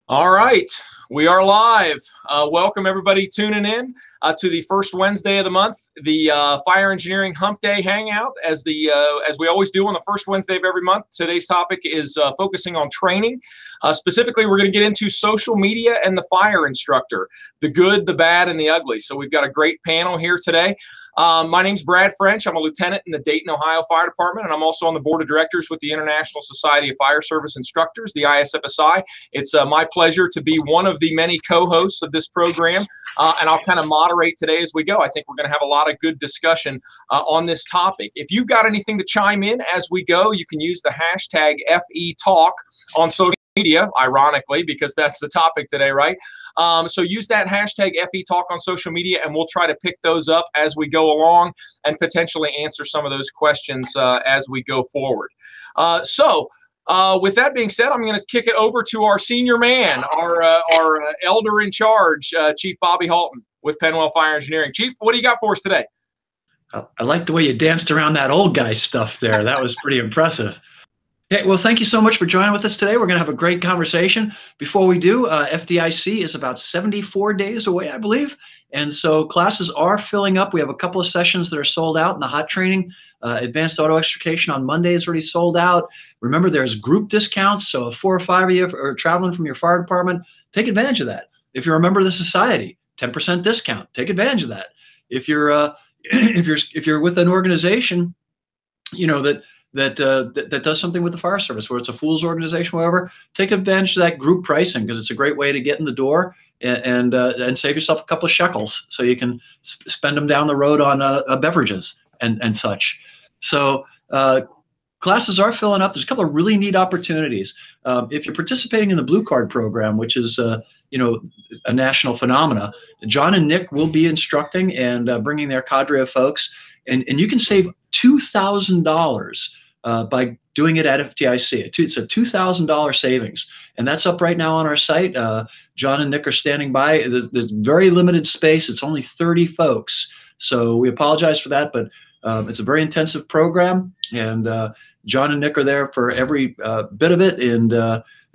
All right, we are live. Welcome everybody tuning in to the first Wednesday of the month, the Fire Engineering Hump Day Hangout. As we always do on the first Wednesday of every month, today's topic is focusing on training. Specifically, we're going to get into social media and the fire instructor, the good, the bad, and the ugly. So we've got a great panel here today. My name's Brad French. I'm a lieutenant in the Dayton, Ohio Fire Department, and I'm also on the board of directors with the International Society of Fire Service Instructors, the ISFSI. It's my pleasure to be one of the many co-hosts of this program, and I'll kind of moderate today as we go. I think we're going to have a lot of good discussion on this topic. If you've got anything to chime in as we go, you can use the hashtag FETalk on social media, ironically, because that's the topic today, right? So use that hashtag FETalk on social media, and we'll try to pick those up as we go along and potentially answer some of those questions as we go forward. With that being said, I'm going to kick it over to our senior man, our elder in charge, Chief Bobby Halton with Penwell Fire Engineering. Chief, what do you got for us today? I like the way you danced around that old guy stuff there. That was pretty impressive. Yeah, well, thank you so much for joining with us today. We're going to have a great conversation. Before we do, FDIC is about 74 days away, I believe. And so classes are filling up. We have a couple of sessions that are sold out in the hot training. Advanced auto extrication on Monday is already sold out. Remember, there's group discounts. So if 4 or 5 of you are traveling from your fire department, take advantage of that. If you're a member of the society, 10% discount. Take advantage of that. If you're if you're with an organization, you know, that does something with the fire service, where it's a fool's organization, whatever, take advantage of that group pricing, because it's a great way to get in the door and save yourself a couple of shekels, so you can spend them down the road on beverages and such. So classes are filling up. There's a couple of really neat opportunities. If you're participating in the Blue Card program, which is a national phenomena, John and Nick will be instructing and bringing their cadre of folks, and you can save $2,000 by doing it at FDIC. It's a $2,000 savings, and that's up right now on our site. John and Nick are standing by. There's very limited space. It's only 30 folks, so we apologize for that, but it's a very intensive program, and John and Nick are there for every bit of it, and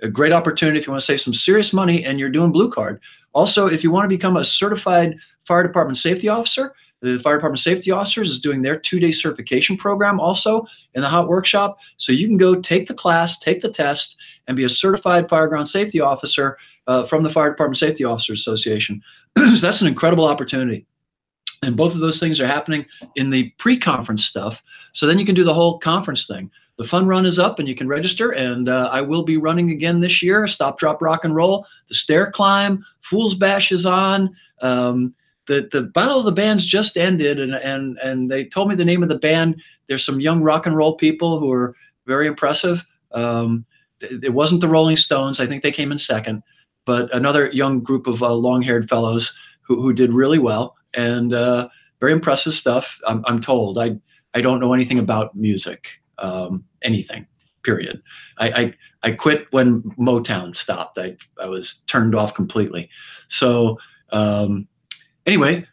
a great opportunity if you want to save some serious money and you're doing Blue Card. Also, if you want to become a certified fire department safety officer, the Fire Department Safety Officers is doing their 2-day certification program also in the hot workshop. So you can go take the class, take the test, and be a certified fireground safety officer from the Fire Department Safety Officers Association. So that's an incredible opportunity. And both of those things are happening in the pre-conference stuff. So then you can do the whole conference thing. The fun run is up and you can register, and I will be running again this year. Stop, drop, rock and roll. The stair climb, Fool's Bash is on. The Battle of the Bands just ended, and they told me the name of the band. There's some young rock and roll people who are very impressive. It wasn't the Rolling Stones. I think they came in second, but another young group of long-haired fellows who did really well, and very impressive stuff. I'm told. I don't know anything about music, anything, period. I quit when Motown stopped. I was turned off completely. So anyway,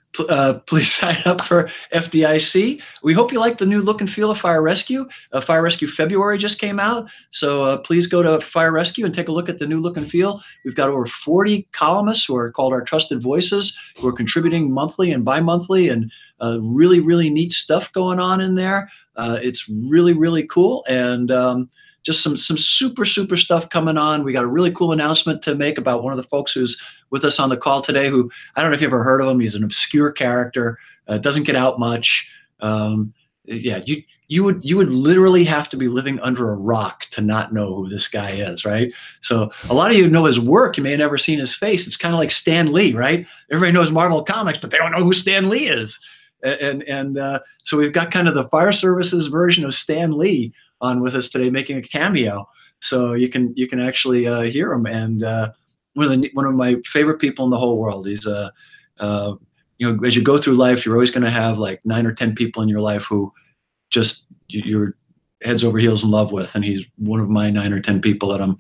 please sign up for FDIC. We hope you like the new look and feel of Fire Rescue. Fire Rescue February just came out, so please go to Fire Rescue and take a look at the new look and feel. We've got over 40 columnists who are called our trusted voices, who are contributing monthly and bi-monthly, and really, really neat stuff going on in there. It's really, really cool, and just some super stuff coming on. We got a really cool announcement to make about one of the folks who's with us on the call today, who, I don't know if you've ever heard of him. He's an obscure character, doesn't get out much. Yeah, you would literally have to be living under a rock to not know who this guy is, right? So a lot of you know his work. You may have never seen his face. It's kind of like Stan Lee, right? Everybody knows Marvel Comics, but they don't know who Stan Lee is. And so we've got kind of the fire services version of Stan Lee on with us today, making a cameo. So you can actually hear him, and one of my favorite people in the whole world. He's as you go through life, you're always going to have like 9 or 10 people in your life who just you're heads over heels in love with, and he's one of my 9 or 10 people that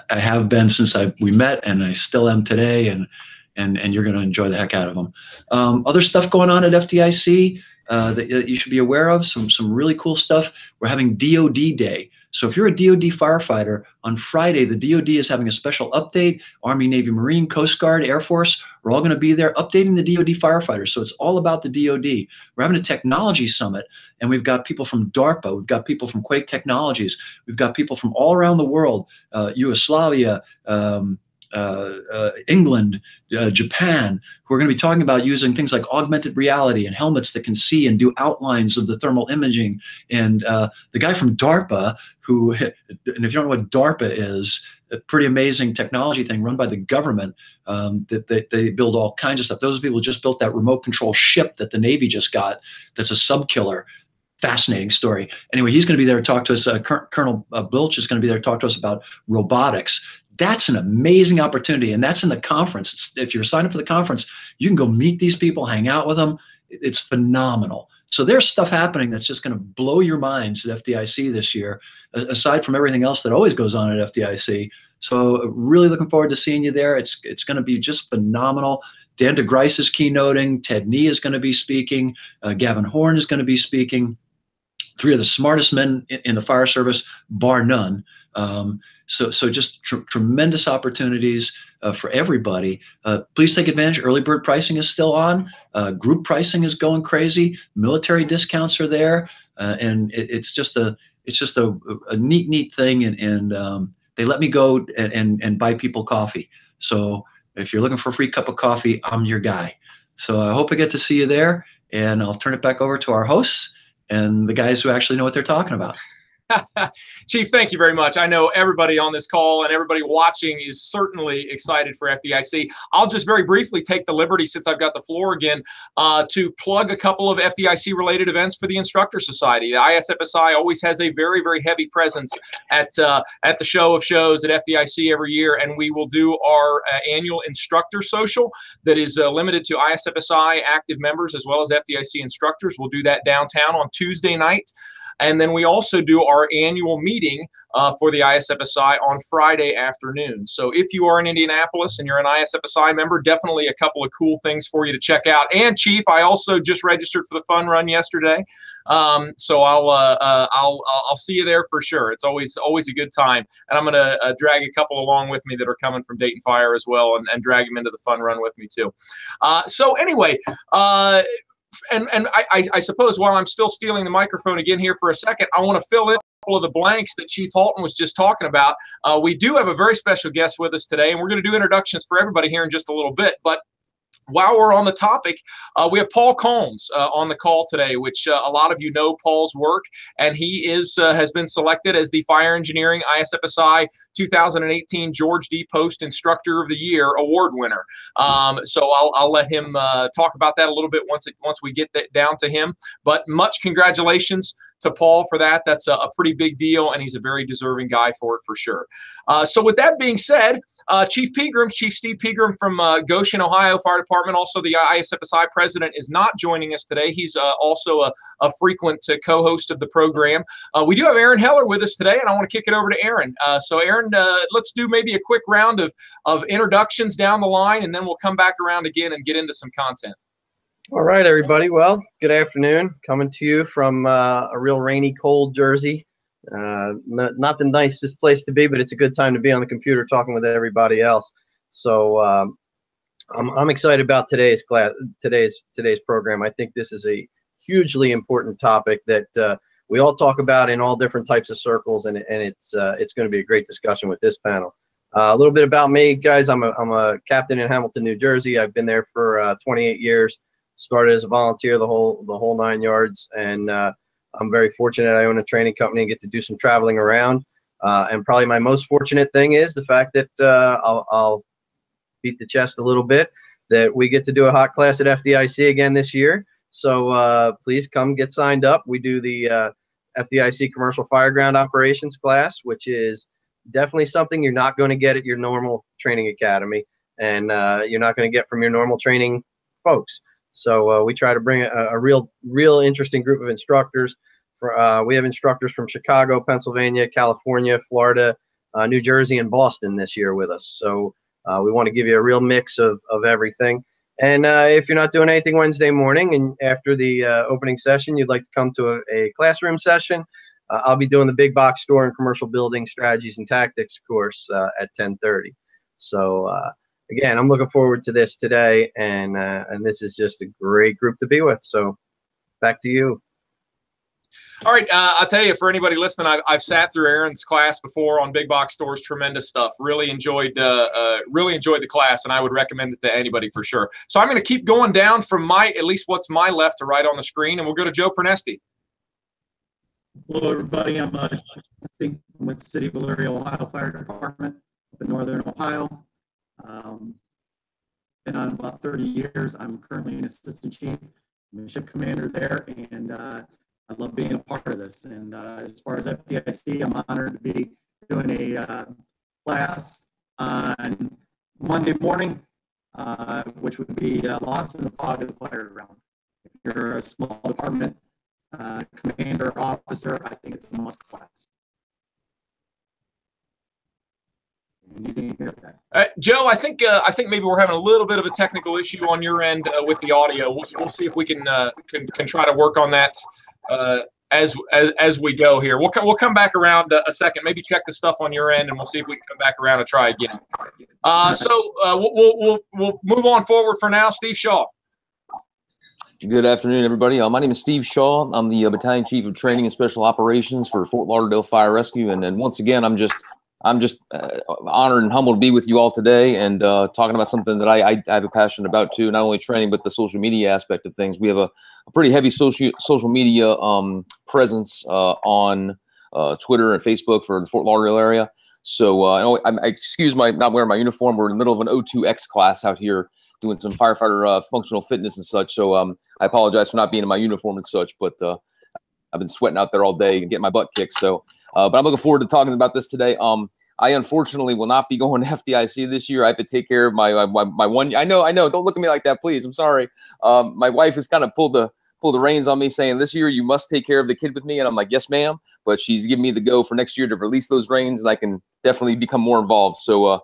I have been since we met, and I still am today, and you're going to enjoy the heck out of him. Other stuff going on at FDIC that you should be aware of, some really cool stuff. We're having DOD Day. So if you're a DoD firefighter, on Friday, the DoD is having a special update. Army, Navy, Marine, Coast Guard, Air Force, we're all going to be there updating the DoD firefighters. So it's all about the DoD. We're having a technology summit, and we've got people from DARPA, we've got people from Quake Technologies, we've got people from all around the world, Yugoslavia, England, Japan, who are going to be talking about using things like augmented reality and helmets that can see and do outlines of the thermal imaging. And the guy from DARPA, who, and if you don't know what DARPA is, a pretty amazing technology thing run by the government, that they build all kinds of stuff. Those people just built that remote control ship that the Navy just got, that's a sub killer. Fascinating story. Anyway, he's going to be there to talk to us. Colonel Bilch is going to be there to talk to us about robotics. That's an amazing opportunity, and that's in the conference. If you're signed up for the conference, you can go meet these people, hang out with them. It's phenomenal. So there's stuff happening that's just going to blow your minds at FDIC this year, aside from everything else that always goes on at FDIC. So really looking forward to seeing you there. It's going to be just phenomenal. Dan DeGrice is keynoting. Ted Nee is going to be speaking. Gavin Horn is going to be speaking. Three of the smartest men in the fire service, bar none. So just tremendous opportunities for everybody. Please take advantage. Early bird pricing is still on. Group pricing is going crazy. Military discounts are there, and it's just a neat thing. And they let me go and buy people coffee. So if you're looking for a free cup of coffee, I'm your guy. So I hope I get to see you there, and I'll turn it back over to our hosts and the guys who actually know what they're talking about. Chief, thank you very much. I know everybody on this call and everybody watching is certainly excited for FDIC. I'll just very briefly take the liberty, since I've got the floor again, to plug a couple of FDIC-related events for the Instructor Society. The ISFSI always has a very, very heavy presence at the show of shows at FDIC every year, and we will do our annual Instructor Social that is limited to ISFSI active members as well as FDIC instructors. We'll do that downtown on Tuesday night. And then we also do our annual meeting for the ISFSI on Friday afternoon. So if you are in Indianapolis and you're an ISFSI member, definitely a couple of cool things for you to check out. And Chief, I also just registered for the fun run yesterday, so I'll see you there for sure. It's always a good time, and I'm gonna drag a couple along with me that are coming from Dayton Fire as well, and drag them into the fun run with me too. So anyway. And I suppose while I'm still stealing the microphone again here for a second, I want to fill in a couple of the blanks that Chief Halton was just talking about. We do have a very special guest with us today, and we're going to do introductions for everybody here in just a little bit. But while we're on the topic, we have Paul Combs on the call today, which a lot of you know Paul's work, and he has been selected as the Fire Engineering ISFSI 2018 George D. Post Instructor of the Year award winner. So I'll let him talk about that a little bit once we get that down to him. But much congratulations to Paul for that. That's a pretty big deal, and he's a very deserving guy for it for sure. So with that being said, Chief Steve Pegram from Goshen, Ohio Fire Department, also the ISFSI president, is not joining us today. He's also a frequent co-host of the program. We do have Aaron Heller with us today, and I want to kick it over to Aaron. So Aaron, let's do maybe a quick round of introductions down the line, and then we'll come back around again and get into some content. All right, everybody. Well, good afternoon. Coming to you from a real rainy, cold Jersey. Not the nicest place to be, but it's a good time to be on the computer talking with everybody else. So I'm excited about today's program. I think this is a hugely important topic that we all talk about in all different types of circles, and it's going to be a great discussion with this panel. A little bit about me, guys. I'm a captain in Hamilton, New Jersey. I've been there for 28 years. Started as a volunteer, the whole 9 yards, and I'm very fortunate. I own a training company and get to do some traveling around. And probably my most fortunate thing is the fact that I'll beat the chest a little bit that we get to do a hot class at FDIC again this year. So please come get signed up. We do the FDIC Commercial Fireground Operations class, which is definitely something you're not going to get at your normal training academy, and you're not going to get from your normal training folks. So we try to bring a real interesting group of instructors. We have instructors from Chicago, Pennsylvania, California, Florida, New Jersey, and Boston this year with us. So we want to give you a real mix of everything. And if you're not doing anything Wednesday morning and after the opening session, you'd like to come to a classroom session, I'll be doing the big box store and commercial building strategies and tactics course at 10:30. So again, I'm looking forward to this today, and this is just a great group to be with. So back to you. All right, I'll tell you, for anybody listening, I've sat through Aaron's class before on big box stores. Tremendous stuff. Really enjoyed the class, and I would recommend it to anybody for sure. So I'm going to keep going down from at least what's my left to right on the screen, and we'll go to Joe Pronesti. Hello, everybody. I'm with City of Valeria, Ohio Fire Department up in Northern Ohio. Been on about 30 years. I'm currently an assistant chief. I'm a shift commander there, and I love being a part of this. And as far as FDIC, I'm honored to be doing a class on Monday morning, which would be Lost in the Fog of the Fire Ground. If you're a small department commander or officer, I think it's a must class. You didn't hear that. Joe, I think maybe we're having a little bit of a technical issue on your end with the audio. We'll see if we can try to work on that as we go here. We'll come back around a second. Maybe check the stuff on your end, and we'll see if we can come back around and try again. So we'll move on forward for now. Steve Shaw. Good afternoon, everybody. My name is Steve Shaw. I'm the Battalion Chief of Training and Special Operations for Fort Lauderdale Fire Rescue, and once again, I'm just honored and humbled to be with you all today and talking about something that I have a passion about too, not only training, but the social media aspect of things. We have a pretty heavy social media presence on Twitter and Facebook for the Fort Lauderdale area. So I excuse my not wearing my uniform. We're in the middle of an O2X class out here doing some firefighter functional fitness and such. So I apologize for not being in my uniform and such, but I've been sweating out there all day and getting my butt kicked. So, but I'm looking forward to talking about this today. I unfortunately will not be going to FDIC this year. I have to take care of my one. I know. Don't look at me like that, please. I'm sorry. My wife has kind of pulled the reins on me, saying this year you must take care of the kid with me, and I'm like, yes, ma'am. But she's giving me the go for next year to release those reins, and I can definitely become more involved. So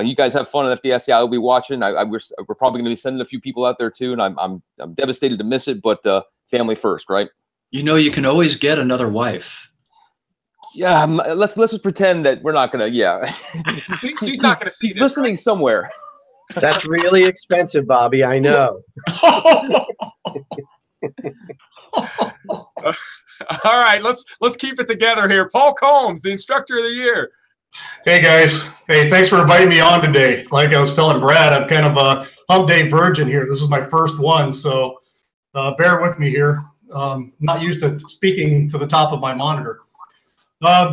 you guys have fun at FDIC. I'll be watching. We're probably going to be sending a few people out there too, and I'm devastated to miss it. But family first, right? You know, you can always get another wife. Yeah, let's just pretend that we're not gonna. Yeah, she's not gonna see this. Listening right? Somewhere. That's really expensive, Bobby. I know. All right, let's keep it together here. Paul Combs, the Instructor of the Year. Hey guys. Hey, thanks for inviting me on today. Like I was telling Brad, I'm kind of a Humpday virgin here. This is my first one, so bear with me here. Not used to speaking to the top of my monitor.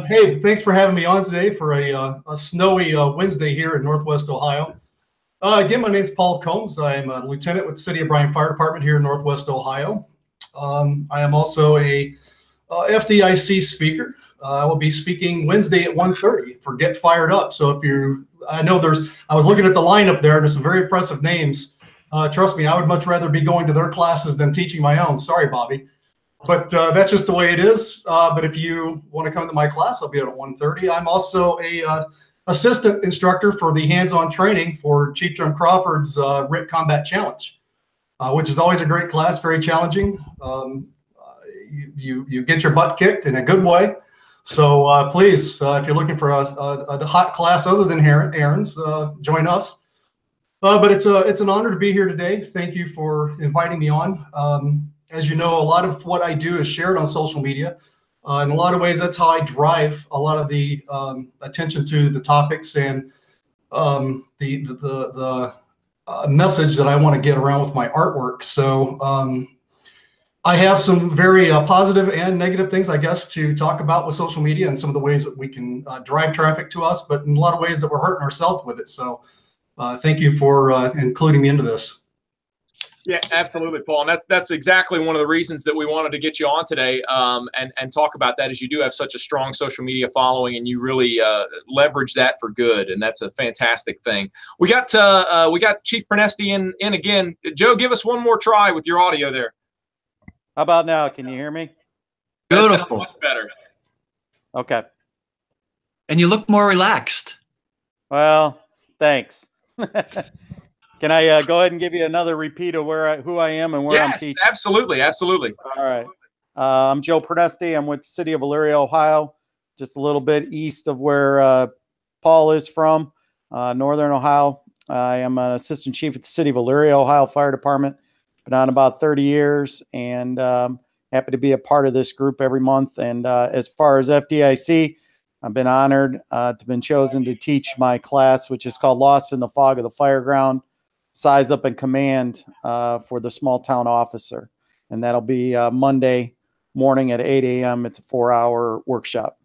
Hey, thanks for having me on today for a snowy Wednesday here in Northwest Ohio. Again, my name's Paul Combs. I'm a lieutenant with the City of Bryan Fire Department here in Northwest Ohio. I am also a FDIC speaker. I will be speaking Wednesday at 1:30 for Get Fired Up. So if I was looking at the lineup there, and there's some very impressive names. Trust me, I would much rather be going to their classes than teaching my own. Sorry, Bobby. But that's just the way it is. But if you want to come to my class, I'll be at 1:30. I'm also a assistant instructor for the hands-on training for Chief Jim Crawford's RIT Combat Challenge, which is always a great class, very challenging. You get your butt kicked in a good way. So please, if you're looking for a hot class other than Aaron's, join us. But it's an honor to be here today. Thank you for inviting me on. As you know, a lot of what I do is shared on social media. In a lot of ways, that's how I drive a lot of the attention to the topics and the message that I want to get around with my artwork. So I have some very positive and negative things, I guess, to talk about with social media and some of the ways that we can drive traffic to us, but in a lot of ways that we're hurting ourselves with it. So thank you for including me into this. Yeah, absolutely, Paul. And that's exactly one of the reasons that we wanted to get you on today and talk about that, is you do have such a strong social media following, and you really leverage that for good, and that's a fantastic thing. We got Chief Pronesti in again. Joe, give us one more try with your audio there. How about now? Can you hear me? Beautiful. Much better. Okay. And you look more relaxed. Well, thanks. Can I go ahead and give you another repeat of who I am and where I'm teaching? Absolutely, absolutely. All right. I'm Joe Pronesti. I'm with the city of Elyria, Ohio, just a little bit east of where Paul is from, Northern Ohio. I am an assistant chief at the city of Elyria, Ohio Fire Department. Been on about 30 years and happy to be a part of this group every month. And as far as FDIC, I've been honored to have been chosen to teach my class, which is called Lost in the Fog of the Fireground, Size Up and Command for the small town officer. And that'll be Monday morning at 8 a.m. It's a 4-hour workshop.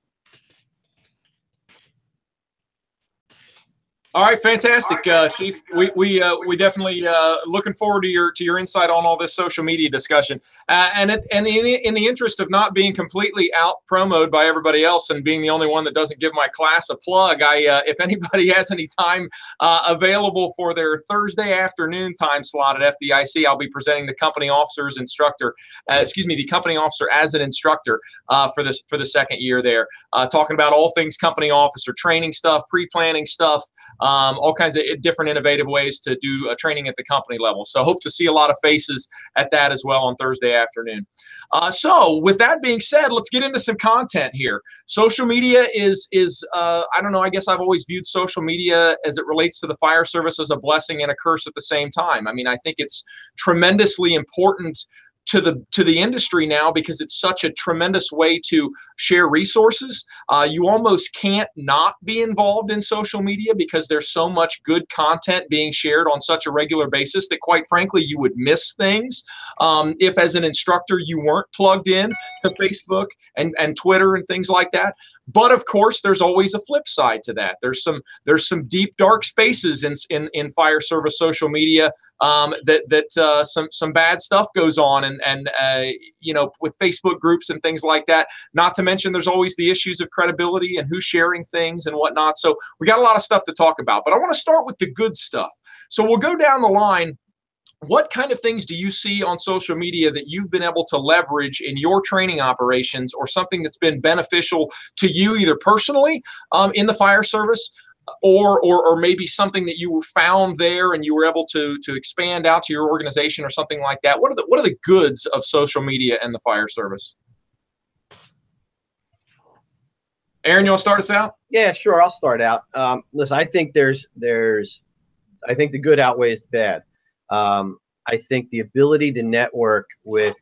All right, fantastic, Chief. We definitely looking forward to your insight on all this social media discussion. And in the interest of not being completely out promoted by everybody else and being the only one that doesn't give my class a plug, if anybody has any time available for their Thursday afternoon time slot at FDIC, I'll be presenting the company officer's instructor. The company officer as an instructor for the second year there, talking about all things company officer training stuff, pre-planning stuff. All kinds of different innovative ways to do training at the company level. So hope to see a lot of faces at that as well on Thursday afternoon. So with that being said, let's get into some content here. Social media is I don't know, I guess I've always viewed social media as it relates to the fire service as a blessing and a curse at the same time. I mean, I think it's tremendously important to the industry now because it's such a tremendous way to share resources. You almost can't not be involved in social media because there's so much good content being shared on such a regular basis that quite frankly you would miss things if as an instructor you weren't plugged in to Facebook and Twitter and things like that. But of course, there's always a flip side to that. There's some deep dark spaces in fire service social media that some bad stuff goes on, and you know, with Facebook groups and things like that. Not to mention, there's always the issues of credibility and who's sharing things and whatnot. So we got a lot of stuff to talk about. But I want to start with the good stuff. So we'll go down the line. What kind of things do you see on social media that you've been able to leverage in your training operations, or something that's been beneficial to you either personally in the fire service, or maybe something that you found there and you were able to expand out to your organization or something like that? What are the goods of social media and the fire service? Aaron, you want to start us out? Yeah, sure. I'll start out. Listen, I think I think the good outweighs the bad. I think the ability to network with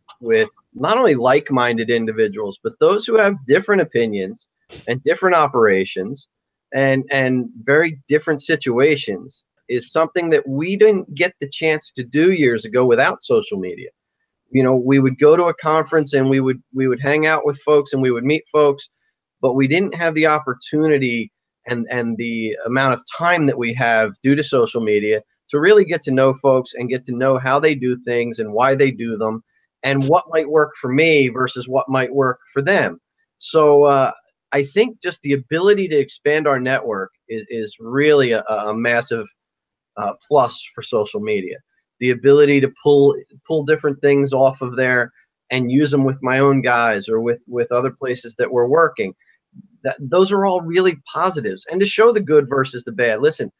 not only like-minded individuals, but those who have different opinions and different operations and very different situations is something that we didn't get the chance to do years ago without social media. You know, we would go to a conference and we would hang out with folks and we would meet folks, but we didn't have the opportunity and the amount of time that we have due to social media to really get to know folks and get to know how they do things and why they do them and what might work for me versus what might work for them. So I think just the ability to expand our network is really a massive plus for social media. The ability to pull different things off of there and use them with my own guys or with other places that we're working. Those are all really positives. And to show the good versus the bad. Listen,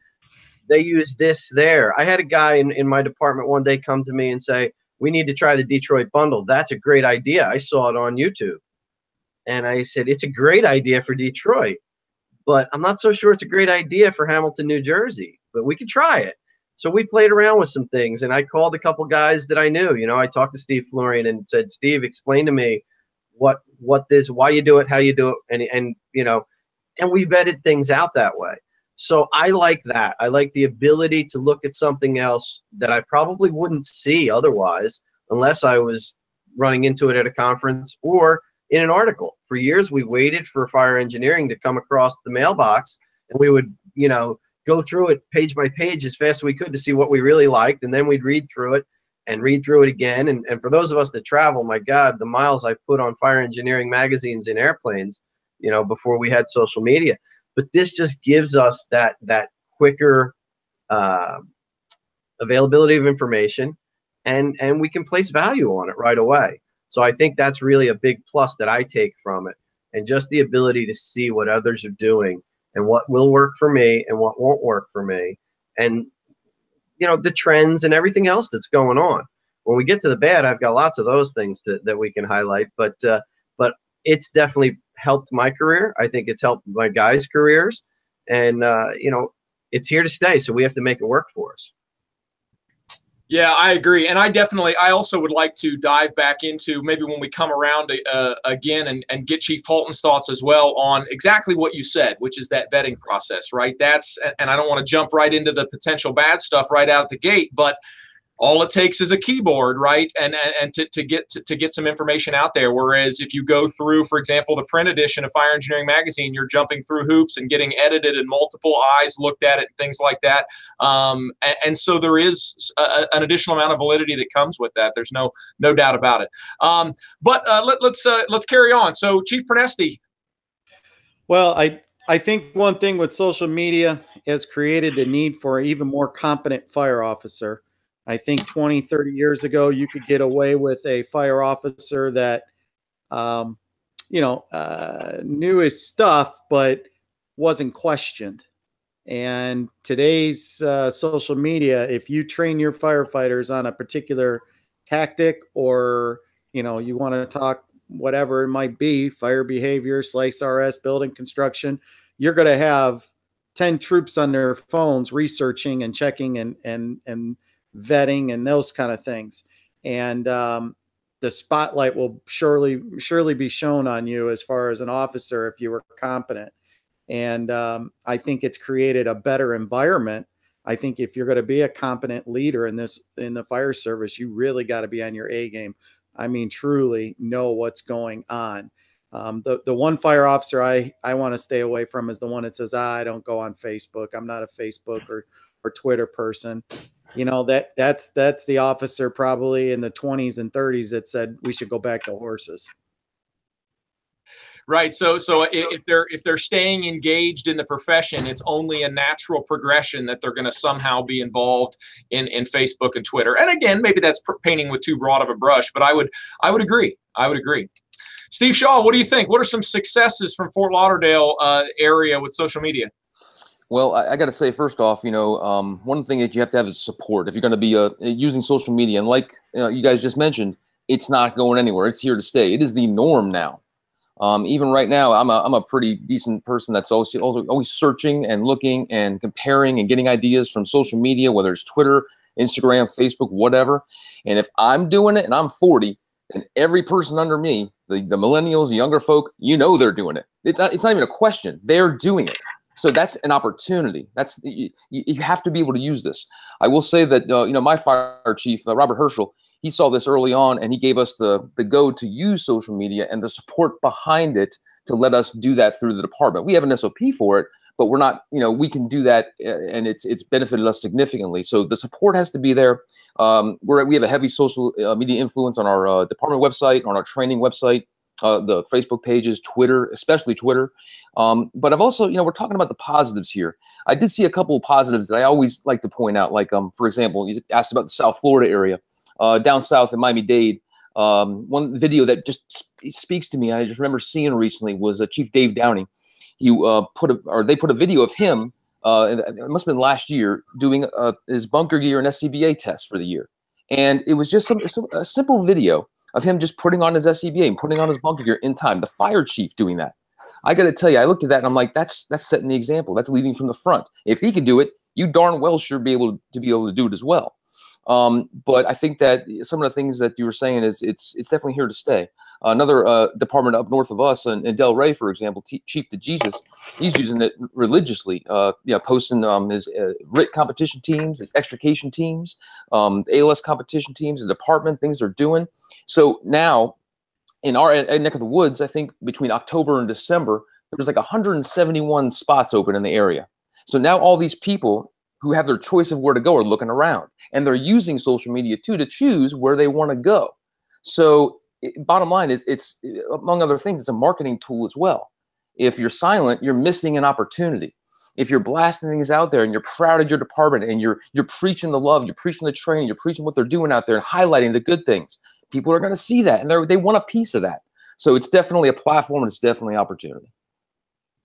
they use this there. I had a guy in my department one day come to me and say, we need to try the Detroit bundle. That's a great idea. I saw it on YouTube. And I said, it's a great idea for Detroit, but I'm not so sure it's a great idea for Hamilton, New Jersey, but we could try it. So we played around with some things, and I called a couple guys that I knew. You know, I talked to Steve Florian and said, Steve, explain to me what this, why you do it, how you do it. And you know, and we vetted things out that way. So I like that. I like the ability to look at something else that I probably wouldn't see otherwise unless I was running into it at a conference or in an article. For years, we waited for fire engineering to come across the mailbox, and we would, you know, go through it page by page as fast as we could to see what we really liked, and then we'd read through it and read through it again. And for those of us that travel, my God, the miles I put on fire engineering magazines in airplanes, you know, before we had social media. But this just gives us that quicker availability of information, and we can place value on it right away. So I think that's really a big plus that I take from it, and just the ability to see what others are doing and what will work for me and what won't work for me, and you know, the trends and everything else that's going on. When we get to the bad, I've got lots of those things that we can highlight, but it's definitely helped my career. I think it's helped my guys' careers, and you know, it's here to stay. So we have to make it work for us. Yeah, I agree. And I also would like to dive back into maybe when we come around again and get Chief Halton's thoughts as well on exactly what you said, which is that vetting process, right? And I don't want to jump right into the potential bad stuff right out the gate, but all it takes is a keyboard, right? And to get some information out there. Whereas if you go through, for example, the print edition of Fire Engineering Magazine, you're jumping through hoops and getting edited and multiple eyes looked at it and things like that. And so there is an additional amount of validity that comes with that. There's no doubt about it. But let's carry on. So Chief Pronesti. Well, I think one thing with social media has created the need for an even more competent fire officer. I think 20, 30 years ago, you could get away with a fire officer that, knew his stuff, but wasn't questioned. And today's social media, if you train your firefighters on a particular tactic, or, you want to talk whatever it might be, fire behavior, slice RS, building construction, you're going to have 10 troops on their phones researching and checking and vetting and those kind of things. And the spotlight will surely be shown on you as far as an officer if you were competent. And I think it's created a better environment. I think if you're going to be a competent leader in the fire service, you really got to be on your A game. I mean, truly know what's going on. The one fire officer I want to stay away from is the one that says, I don't go on Facebook. I'm not a Facebook or Twitter person. That's the officer probably in the 20s and 30s that said we should go back to horses. Right. So if they're staying engaged in the profession, it's only a natural progression that they're going to somehow be involved in Facebook and Twitter. And again, maybe that's painting with too broad of a brush, but I would agree. I would agree. Steve Shaw, what do you think? What are some successes from Fort Lauderdale area with social media? Well, I got to say, first off, one thing that you have to have is support. If you're going to be using social media, and like you guys just mentioned, it's not going anywhere. It's here to stay. It is the norm now. Even right now, I'm a pretty decent person that's always searching and looking and comparing and getting ideas from social media, whether it's Twitter, Instagram, Facebook, whatever. And if I'm doing it and I'm 40, then every person under me, the millennials, the younger folk, they're doing it. It's not even a question. They're doing it. So that's an opportunity. You have to be able to use this. I will say that my fire chief, Robert Herschel, he saw this early on, and he gave us the go to use social media and the support behind it to let us do that through the department. We have an SOP for it, but we're not. We can do that, and it's benefited us significantly. So the support has to be there. We have a heavy social media influence on our department website, on our training website. The Facebook pages, Twitter, especially Twitter. But I've also, we're talking about the positives here. I did see a couple of positives that I always like to point out. Like, for example, you asked about the South Florida area, down south in Miami-Dade. One video that just speaks to me, I just remember seeing recently, was Chief Dave Downey. They put a video of him. It must have been last year, doing his bunker gear and SCBA test for the year, and it was just a simple video of him just putting on his SCBA and putting on his bunker gear in time. The fire chief doing that. I got to tell you, I looked at that and I'm like, that's setting the example. That's leading from the front. If he can do it, you darn well should be able to do it as well. But I think that some of the things that you were saying is it's definitely here to stay. Another department up north of us in Delray, for example, Chief DeJesus, he's using it religiously. Posting his RIT competition teams, his extrication teams, ALS competition teams, the department, things they're doing. So now in our neck of the woods, I think between October and December, there was like 171 spots open in the area. So now all these people who have their choice of where to go are looking around, and they're using social media too to choose where they want to go. So bottom line is, it's, among other things, it's a marketing tool as well. If you're silent, you're missing an opportunity. If you're blasting things out there and you're proud of your department and you're preaching the love, you're preaching the training, you're preaching what they're doing out there and highlighting the good things, people are going to see that and they want a piece of that. So it's definitely a platform and it's definitely an opportunity.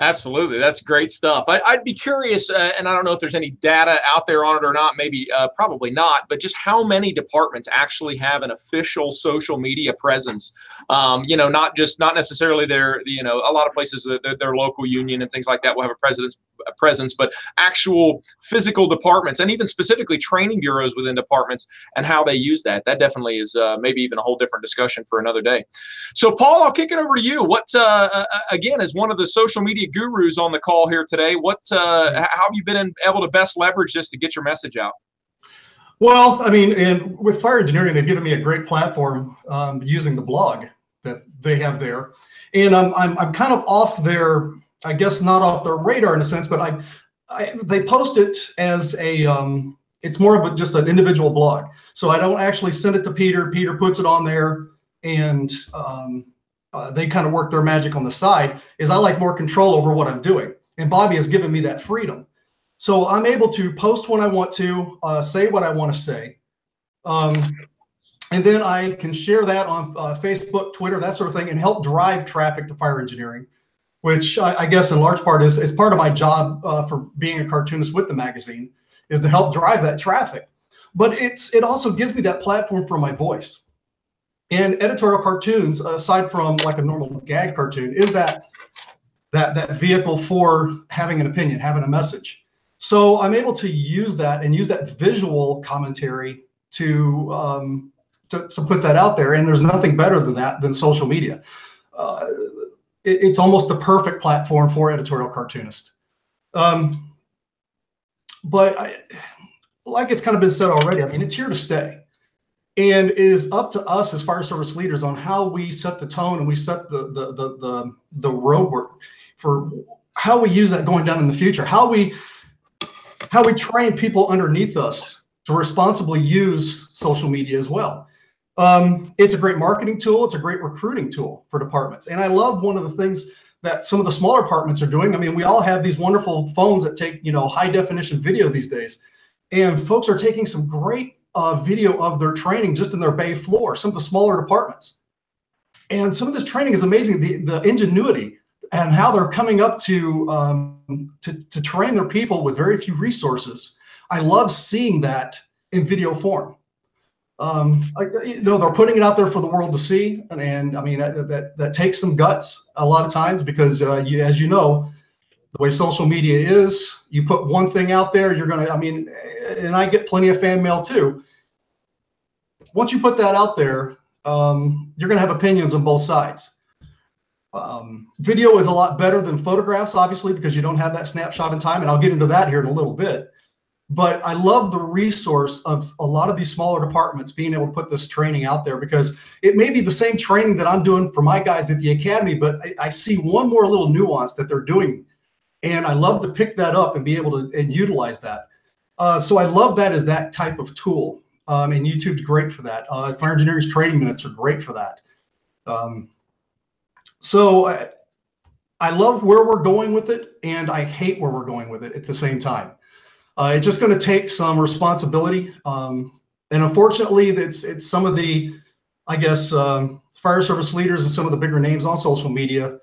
Absolutely. That's great stuff. I'd be curious, and I don't know if there's any data out there on it or not, maybe probably not, but just how many departments actually have an official social media presence? Not necessarily their, a lot of places, their local union and things like that will have a presence, but actual physical departments and even specifically training bureaus within departments and how they use that. That definitely is maybe even a whole different discussion for another day. So, Paul, I'll kick it over to you. What, again, as one of the social media gurus on the call here today, how have you been able to best leverage this to get your message out? Well, I mean, and with fire engineering, they've given me a great platform using the blog that they have there, and I'm kind of off their, I guess not off their radar in a sense, but they post it as a it's more of just an individual blog, so I don't actually send it to Peter. Peter puts it on there, and they kind of work their magic on the side. Is I like more control over what I'm doing, and Bobby has given me that freedom. So I'm able to post when I want to, say what I want to say. And then I can share that on Facebook, Twitter, that sort of thing, and help drive traffic to fire engineering, which I guess in large part is part of my job for being a cartoonist with the magazine, is to help drive that traffic. But it also gives me that platform for my voice. And editorial cartoons, aside from like a normal gag cartoon, is that vehicle for having an opinion, having a message. So I'm able to use that and use that visual commentary to put that out there. And there's nothing better than that than social media. It's almost the perfect platform for editorial cartoonists. But like it's kind of been said already, I mean, it's here to stay. And it is up to us as fire service leaders on how we set the tone and we set the roadwork for how we use that going down in the future, how we train people underneath us to responsibly use social media as well. It's a great marketing tool. It's a great recruiting tool for departments. And I love one of the things that some of the smaller departments are doing. I mean, we all have these wonderful phones that take, high definition video these days. And folks are taking some great video of their training just in their bay floor, some of the smaller departments. And some of this training is amazing. The ingenuity and how they're coming up to train their people with very few resources. I love seeing that in video form. They're putting it out there for the world to see. And I mean, that takes some guts a lot of times because as you know, the way social media is, you put one thing out there, you're going to, and I get plenty of fan mail too. Once you put that out there, you're going to have opinions on both sides. Video is a lot better than photographs, obviously, because you don't have that snapshot in time. And I'll get into that here in a little bit. But I love the resource of a lot of these smaller departments being able to put this training out there, because it may be the same training that I'm doing for my guys at the academy, but I see one more little nuance that they're doing. And I love to pick that up and be able to and utilize that. So I love that as that type of tool. And YouTube's great for that. Fire Engineering's training minutes are great for that. So I love where we're going with it, and I hate where we're going with it at the same time. It's just going to take some responsibility. And unfortunately, it's some of the, I guess, fire service leaders and some of the bigger names on social media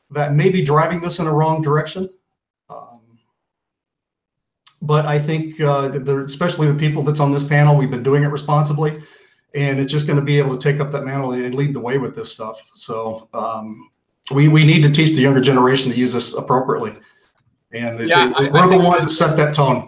that may be driving this in a wrong direction. But I think, especially the people that's on this panel, we've been doing it responsibly, and it's just going to be able to take up that mantle and lead the way with this stuff. So we need to teach the younger generation to use this appropriately. And we're the ones that set that tone.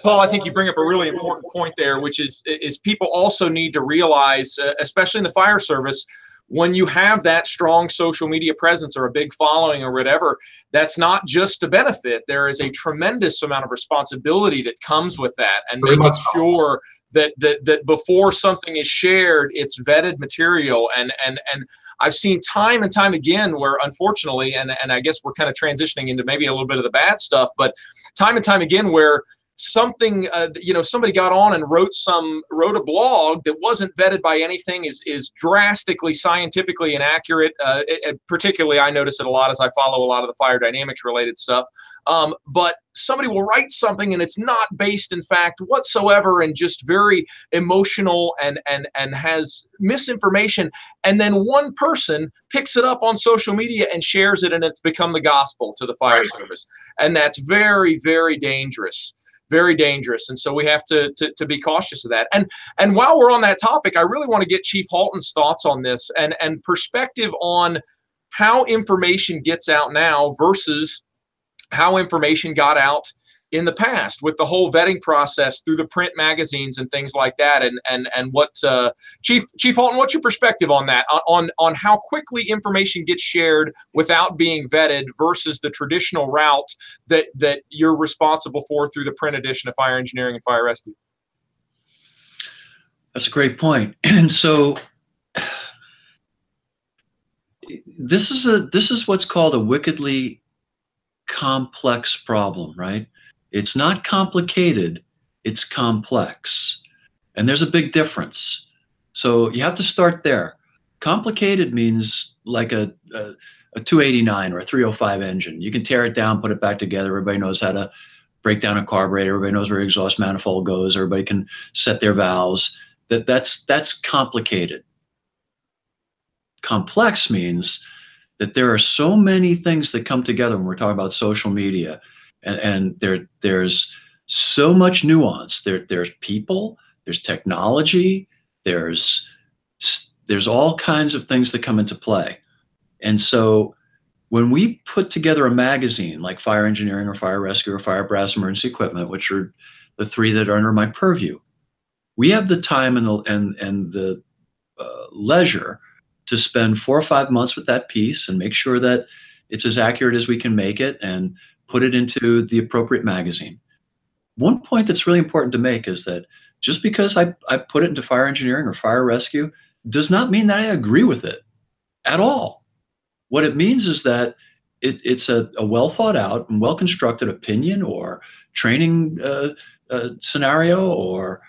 Paul, I think you bring up a really important point there, which is people also need to realize, especially in the fire service, when you have that strong social media presence or a big following or whatever, that's not just a benefit. There is a tremendous amount of responsibility that comes with that, and making sure that before something is shared, it's vetted material. And I've seen time and time again where, unfortunately, and I guess we're kind of transitioning into maybe a little bit of the bad stuff, but time and time again where something, somebody got on and wrote a blog that wasn't vetted by anything is drastically scientifically inaccurate. Particularly, I notice it a lot as I follow a lot of the fire dynamics related stuff. But somebody will write something and it's not based in fact whatsoever, and just very emotional and has misinformation. And then one person picks it up on social media and shares it, and it's become the gospel to the fire service. And that's very, very dangerous. Very dangerous. And so we have to be cautious of that. And while we're on that topic, I really want to get Chief Halton's thoughts on this and perspective on how information gets out now versus how information got out in the past with the whole vetting process through the print magazines and things like that. And what Chief Halton, what's your perspective on that, on how quickly information gets shared without being vetted versus the traditional route that you're responsible for through the print edition of Fire Engineering and Fire Rescue? That's a great point. And so this is what's called a wickedly complex problem, right? It's not complicated, it's complex. And there's a big difference. So you have to start there. Complicated means like a 289 or a 305 engine. You can tear it down, put it back together. Everybody knows how to break down a carburetor. Everybody knows where exhaust manifold goes. Everybody can set their valves. That's complicated. Complex means that there are so many things that come together when we're talking about social media. And there's so much nuance. There's people, there's technology, there's all kinds of things that come into play. And so when we put together a magazine like Fire Engineering or Fire Rescue or Fire Brass Emergency Equipment, which are the three that are under my purview, we have the time and the leisure to spend 4 or 5 months with that piece and make sure that it's as accurate as we can make it and put it into the appropriate magazine. One point that's really important to make is that just because I put it into Fire Engineering or Fire Rescue does not mean that I agree with it at all. What it means is that it's a well thought out and well constructed opinion or training scenario or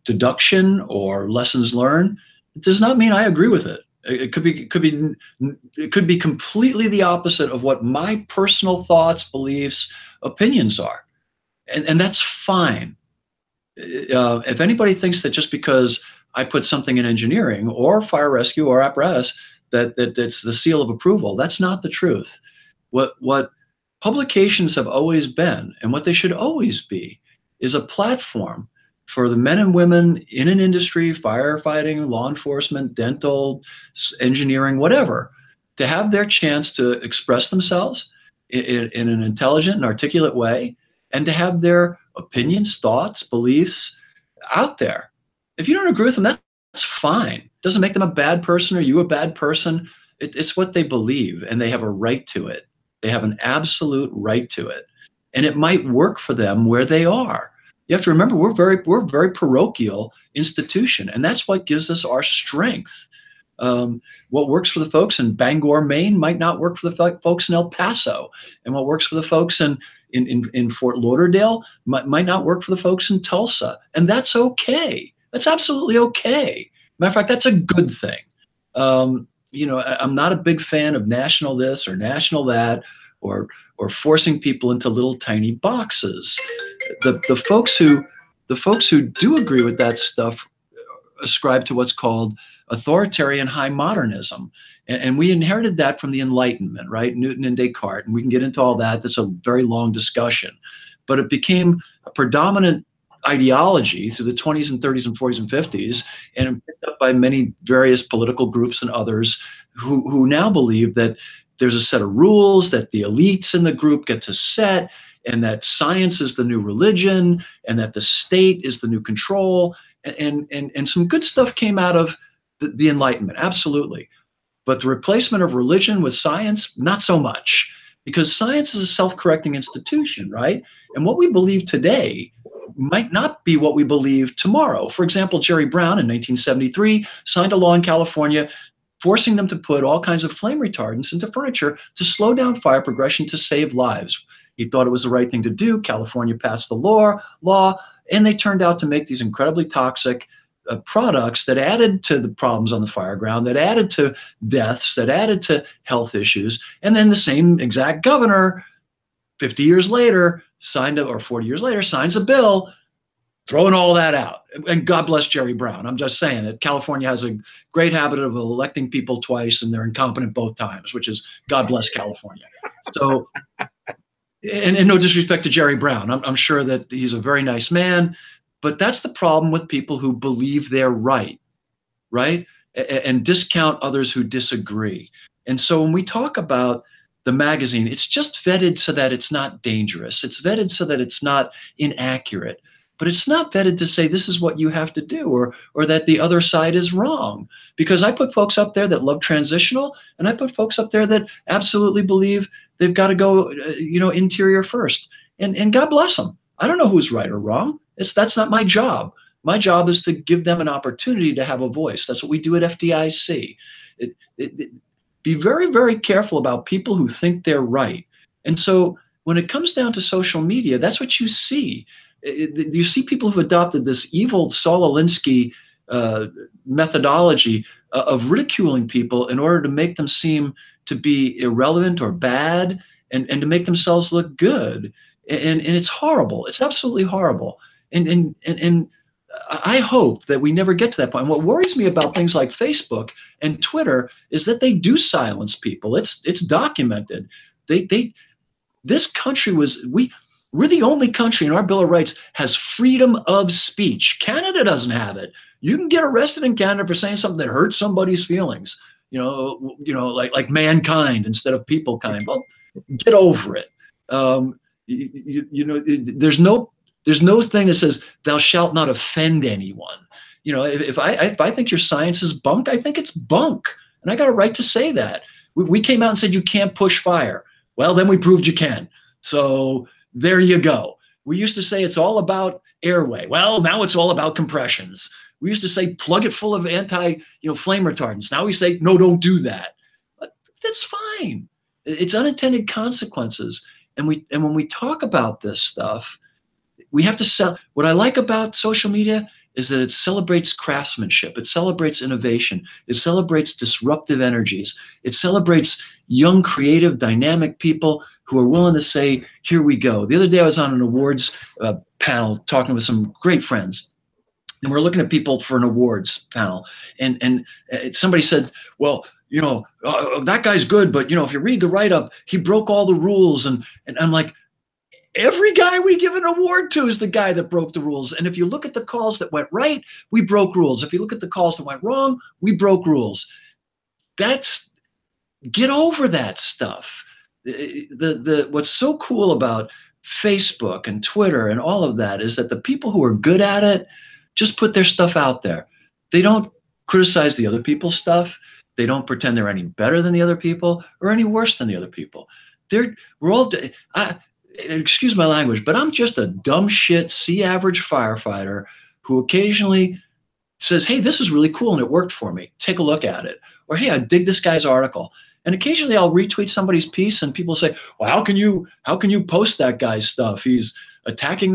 deduction or lessons learned. It does not mean I agree with it. It could be completely the opposite of what my personal thoughts, beliefs, opinions are, and that's fine. If anybody thinks that just because I put something in engineering or fire rescue or apparatus that it's the seal of approval, that's not the truth. What publications have always been, and what they should always be, is a platform for the men and women in an industry, firefighting, law enforcement, dental, engineering, whatever, to have their chance to express themselves in an intelligent and articulate way, and to have their opinions, thoughts, beliefs out there. If you don't agree with them, that's fine. It doesn't make them a bad person or you a bad person. It's what they believe, and they have a right to it. They have an absolute right to it. And it might work for them where they are. You have to remember, we're a very parochial institution, and that's what gives us our strength. What works for the folks in Bangor, Maine might not work for the folks in El Paso, and what works for the folks in Fort Lauderdale might not work for the folks in Tulsa, and that's okay. That's absolutely okay. Matter of fact, that's a good thing. I'm not a big fan of national this or national that, or forcing people into little tiny boxes. The folks who do agree with that stuff ascribe to what's called authoritarian high modernism, and we inherited that from the Enlightenment, right? Newton and Descartes, and we can get into all that. That's a very long discussion, but it became a predominant ideology through the 20s and 30s and 40s and 50s, and picked up by many various political groups and others who now believe that there's a set of rules that the elites in the group get to set, and that science is the new religion, and that the state is the new control, and some good stuff came out of the Enlightenment, absolutely. But the replacement of religion with science, not so much, because science is a self-correcting institution, right? And what we believe today might not be what we believe tomorrow. For example, Jerry Brown in 1973 signed a law in California forcing them to put all kinds of flame retardants into furniture to slow down fire progression to save lives. He thought it was the right thing to do. California passed the law, and they turned out to make these incredibly toxic products that added to the problems on the fire ground, that added to deaths, that added to health issues. And then the same exact governor, 50 years later, or 40 years later, signs a bill throwing all that out. And God bless Jerry Brown. I'm just saying that California has a great habit of electing people twice, and they're incompetent both times, which is God bless California. So, and no disrespect to Jerry Brown. I'm sure that he's a very nice man, but that's the problem with people who believe they're right? And discount others who disagree. And so when we talk about the magazine, it's just vetted so that it's not dangerous. It's vetted so that it's not inaccurate. But it's not vetted to say this is what you have to do, or that the other side is wrong. Because I put folks up there that love transitional, and I put folks up there that absolutely believe they've got to go, interior first. And God bless them. I don't know who's right or wrong. That's not my job. My job is to give them an opportunity to have a voice. That's what we do at FDIC. Be very, very careful about people who think they're right. And so when it comes down to social media, that's what you see. You see people who've adopted this evil Saul Alinsky methodology of ridiculing people in order to make them seem to be irrelevant or bad, and to make themselves look good. And it's horrible. It's absolutely horrible. And I hope that we never get to that point. And what worries me about things like Facebook and Twitter is that they do silence people. It's documented. This country we're the only country in our Bill of Rights has freedom of speech. Canada doesn't have it. You can get arrested in Canada for saying something that hurts somebody's feelings. Like mankind instead of people kind. Well, get over it. There's no thing that says thou shalt not offend anyone. If I think your science is bunk, I think it's bunk, and I got a right to say that. We came out and said you can't push fire. Well, then we proved you can. So there you go. We used to say it's all about airway. Well, now it's all about compressions. We used to say plug it full of flame retardants. Now we say no, don't do that. But that's fine. It's unintended consequences. And when we talk about this stuff, we have to sell. What I like about social media is that it celebrates craftsmanship. It celebrates innovation. It celebrates disruptive energies. It celebrates young, creative, dynamic people who are willing to say, here we go. The other day I was on an awards panel talking with some great friends. And we're looking at people for an awards panel. And somebody said, well, that guy's good, but, if you read the write-up, he broke all the rules. And I'm like, every guy we give an award to is the guy that broke the rules. And if you look at the calls that went right, we broke rules. If you look at the calls that went wrong, we broke rules. Get over that stuff. What's so cool about Facebook and Twitter and all of that is that the people who are good at it just put their stuff out there. They don't criticize the other people's stuff. They don't pretend they're any better than the other people or any worse than the other people. Excuse my language, but I'm just a dumb shit C-average firefighter who occasionally says, hey, this is really cool and it worked for me. Take a look at it. Or, hey, I dig this guy's article. And occasionally I'll retweet somebody's piece and people say, well, how can you post that guy's stuff? He's attacking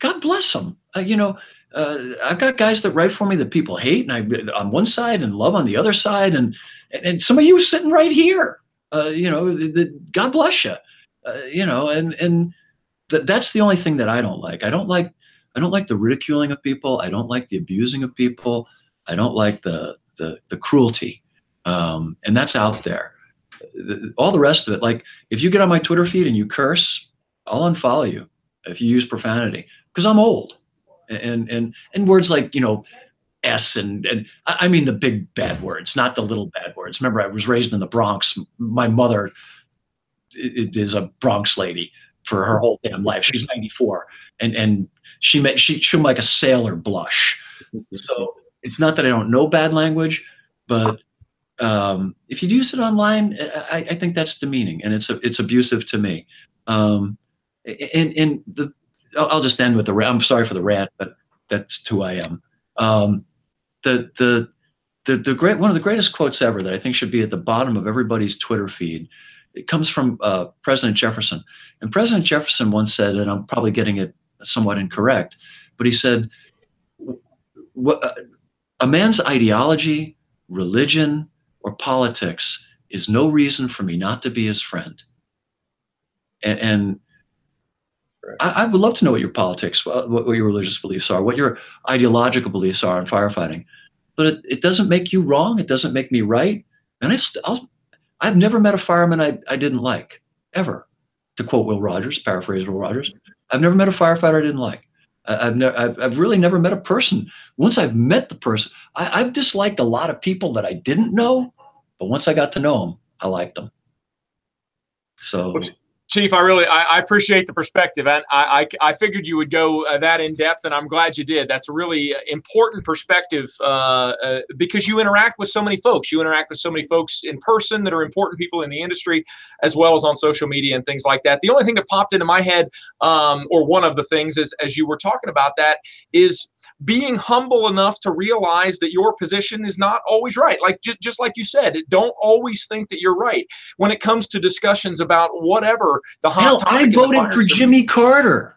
God bless him. I've got guys that write for me that people hate, and on one side and love on the other side. And some of you sitting right here. God bless you, and that's the only thing that I don't like. I don't like the ridiculing of people. I don't like the abusing of people. I don't like the cruelty, and that's out there. All the rest of it, like if you get on my Twitter feed and you curse, I'll unfollow you if you use profanity because I'm old, and words like S and I mean the big bad words, not the little bad words. Remember, I was raised in the Bronx. My mother is a Bronx lady for her whole damn life. She's 94, and she'll make a sailor blush. So it's not that I don't know bad language, but if you use it online, I think that's demeaning and it's abusive to me. I'll just end with the rant. I'm sorry for the rant, but that's who I am. One of the greatest quotes ever that I think should be at the bottom of everybody's Twitter feed It comes from President Jefferson. And President Jefferson once said, and I'm probably getting it somewhat incorrect, but he said, a man's ideology, religion, or politics is no reason for me not to be his friend. And I would love to know what your politics, what your religious beliefs are, what your ideological beliefs are in firefighting. But it doesn't make you wrong. It doesn't make me right. And I've never met a fireman I didn't like, ever. To quote Will Rogers, paraphrase Will Rogers, I've never met a firefighter I didn't like. I've really never met a person. Once I've met the person, I've disliked a lot of people that I didn't know, but once I got to know them, I liked them. So. Chief, I appreciate the perspective, and I figured you would go that in depth, and I'm glad you did. That's a really important perspective because you interact with so many folks. You interact with so many folks in person that are important people in the industry, as well as on social media and things like that. The only thing that popped into my head, or one of the things, is as you were talking about that, is being humble enough to realize that your position is not always right. Like just like you said, don't always think that you're right when it comes to discussions about whatever the hot topic. I voted for Jimmy Carter.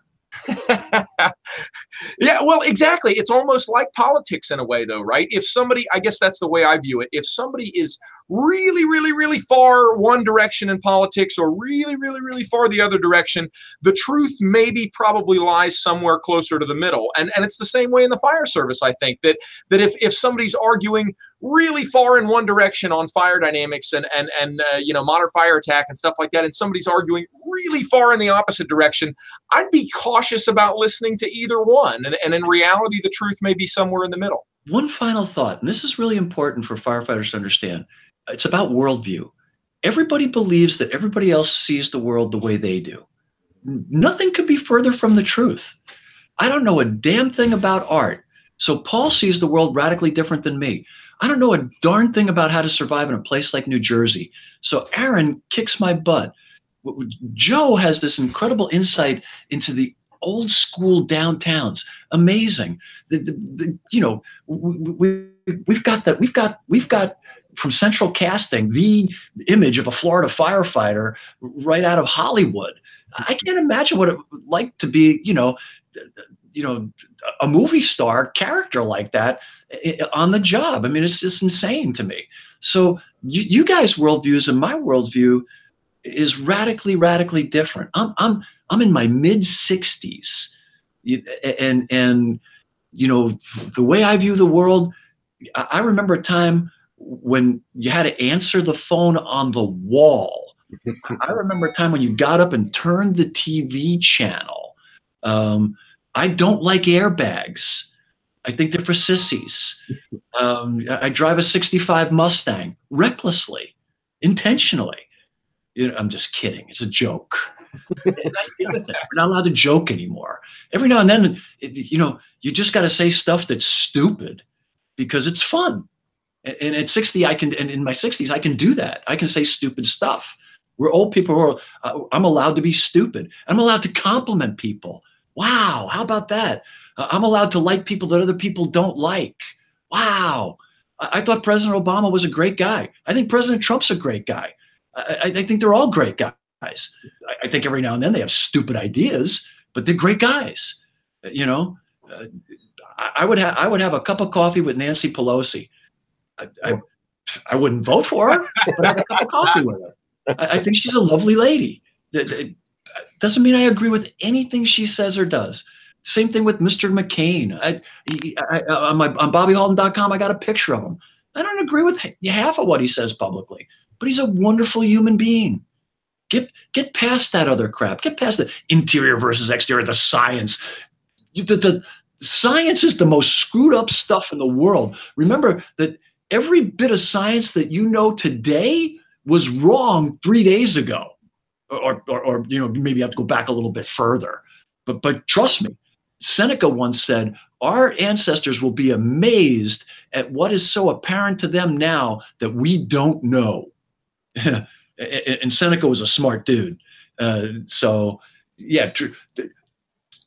Yeah, well, exactly. It's almost like politics in a way, though, right? If somebody, I guess that's the way I view it. If somebody is really, really, really far one direction in politics or really, really, really far the other direction, the truth maybe probably lies somewhere closer to the middle. And it's the same way in the fire service, I think, that if somebody's arguing really far in one direction on fire dynamics and modern fire attack and stuff like that, and somebody's arguing really far in the opposite direction, I'd be cautious about listening to either one. And in reality, the truth may be somewhere in the middle. One final thought, and this is really important for firefighters to understand. It's about worldview. Everybody believes that everybody else sees the world the way they do. Nothing could be further from the truth. I don't know a damn thing about art. So Paul sees the world radically different than me. I don't know a darn thing about how to survive in a place like New Jersey. So Aaron kicks my butt. Joe has this incredible insight into the old school downtowns. Amazing. We've got from Central Casting the image of a Florida firefighter right out of Hollywood. I can't imagine what it would like to be, a movie star character like that on the job. I mean, it's just insane to me. So you guys' worldviews and my worldview is radically, radically different. I'm in my mid-60s, and the way I view the world, I remember a time when you had to answer the phone on the wall. I remember a time when you got up and turned the TV channel. I don't like airbags. I think they're for sissies. I drive a 65 Mustang recklessly, intentionally. I'm just kidding. It's a joke. We're not allowed to joke anymore. Every now and then, you just got to say stuff that's stupid because it's fun. And at 60, and in my 60s, I can do that. I can say stupid stuff. We're old people who are, I'm allowed to be stupid. I'm allowed to compliment people. Wow, how about that? I'm allowed to like people that other people don't like. Wow. I thought President Obama was a great guy. I think President Trump's a great guy. I think they're all great guys. I think every now and then they have stupid ideas, but they're great guys. I would have a cup of coffee with Nancy Pelosi. I wouldn't vote for her, but I'd have a cup of coffee with her. I think she's a lovely lady. It doesn't mean I agree with anything she says or does. Same thing with Mr. McCain. On BobbyHalton.com, I got a picture of him. I don't agree with half of what he says publicly, but he's a wonderful human being. Get past that other crap. Get past the interior versus exterior, the science. The science is the most screwed up stuff in the world. Remember that every bit of science that you know today was wrong 3 days ago, or maybe you have to go back a little bit further. But trust me, Seneca once said, our ancestors will be amazed at what is so apparent to them now that we don't know. And Seneca was a smart dude. So yeah,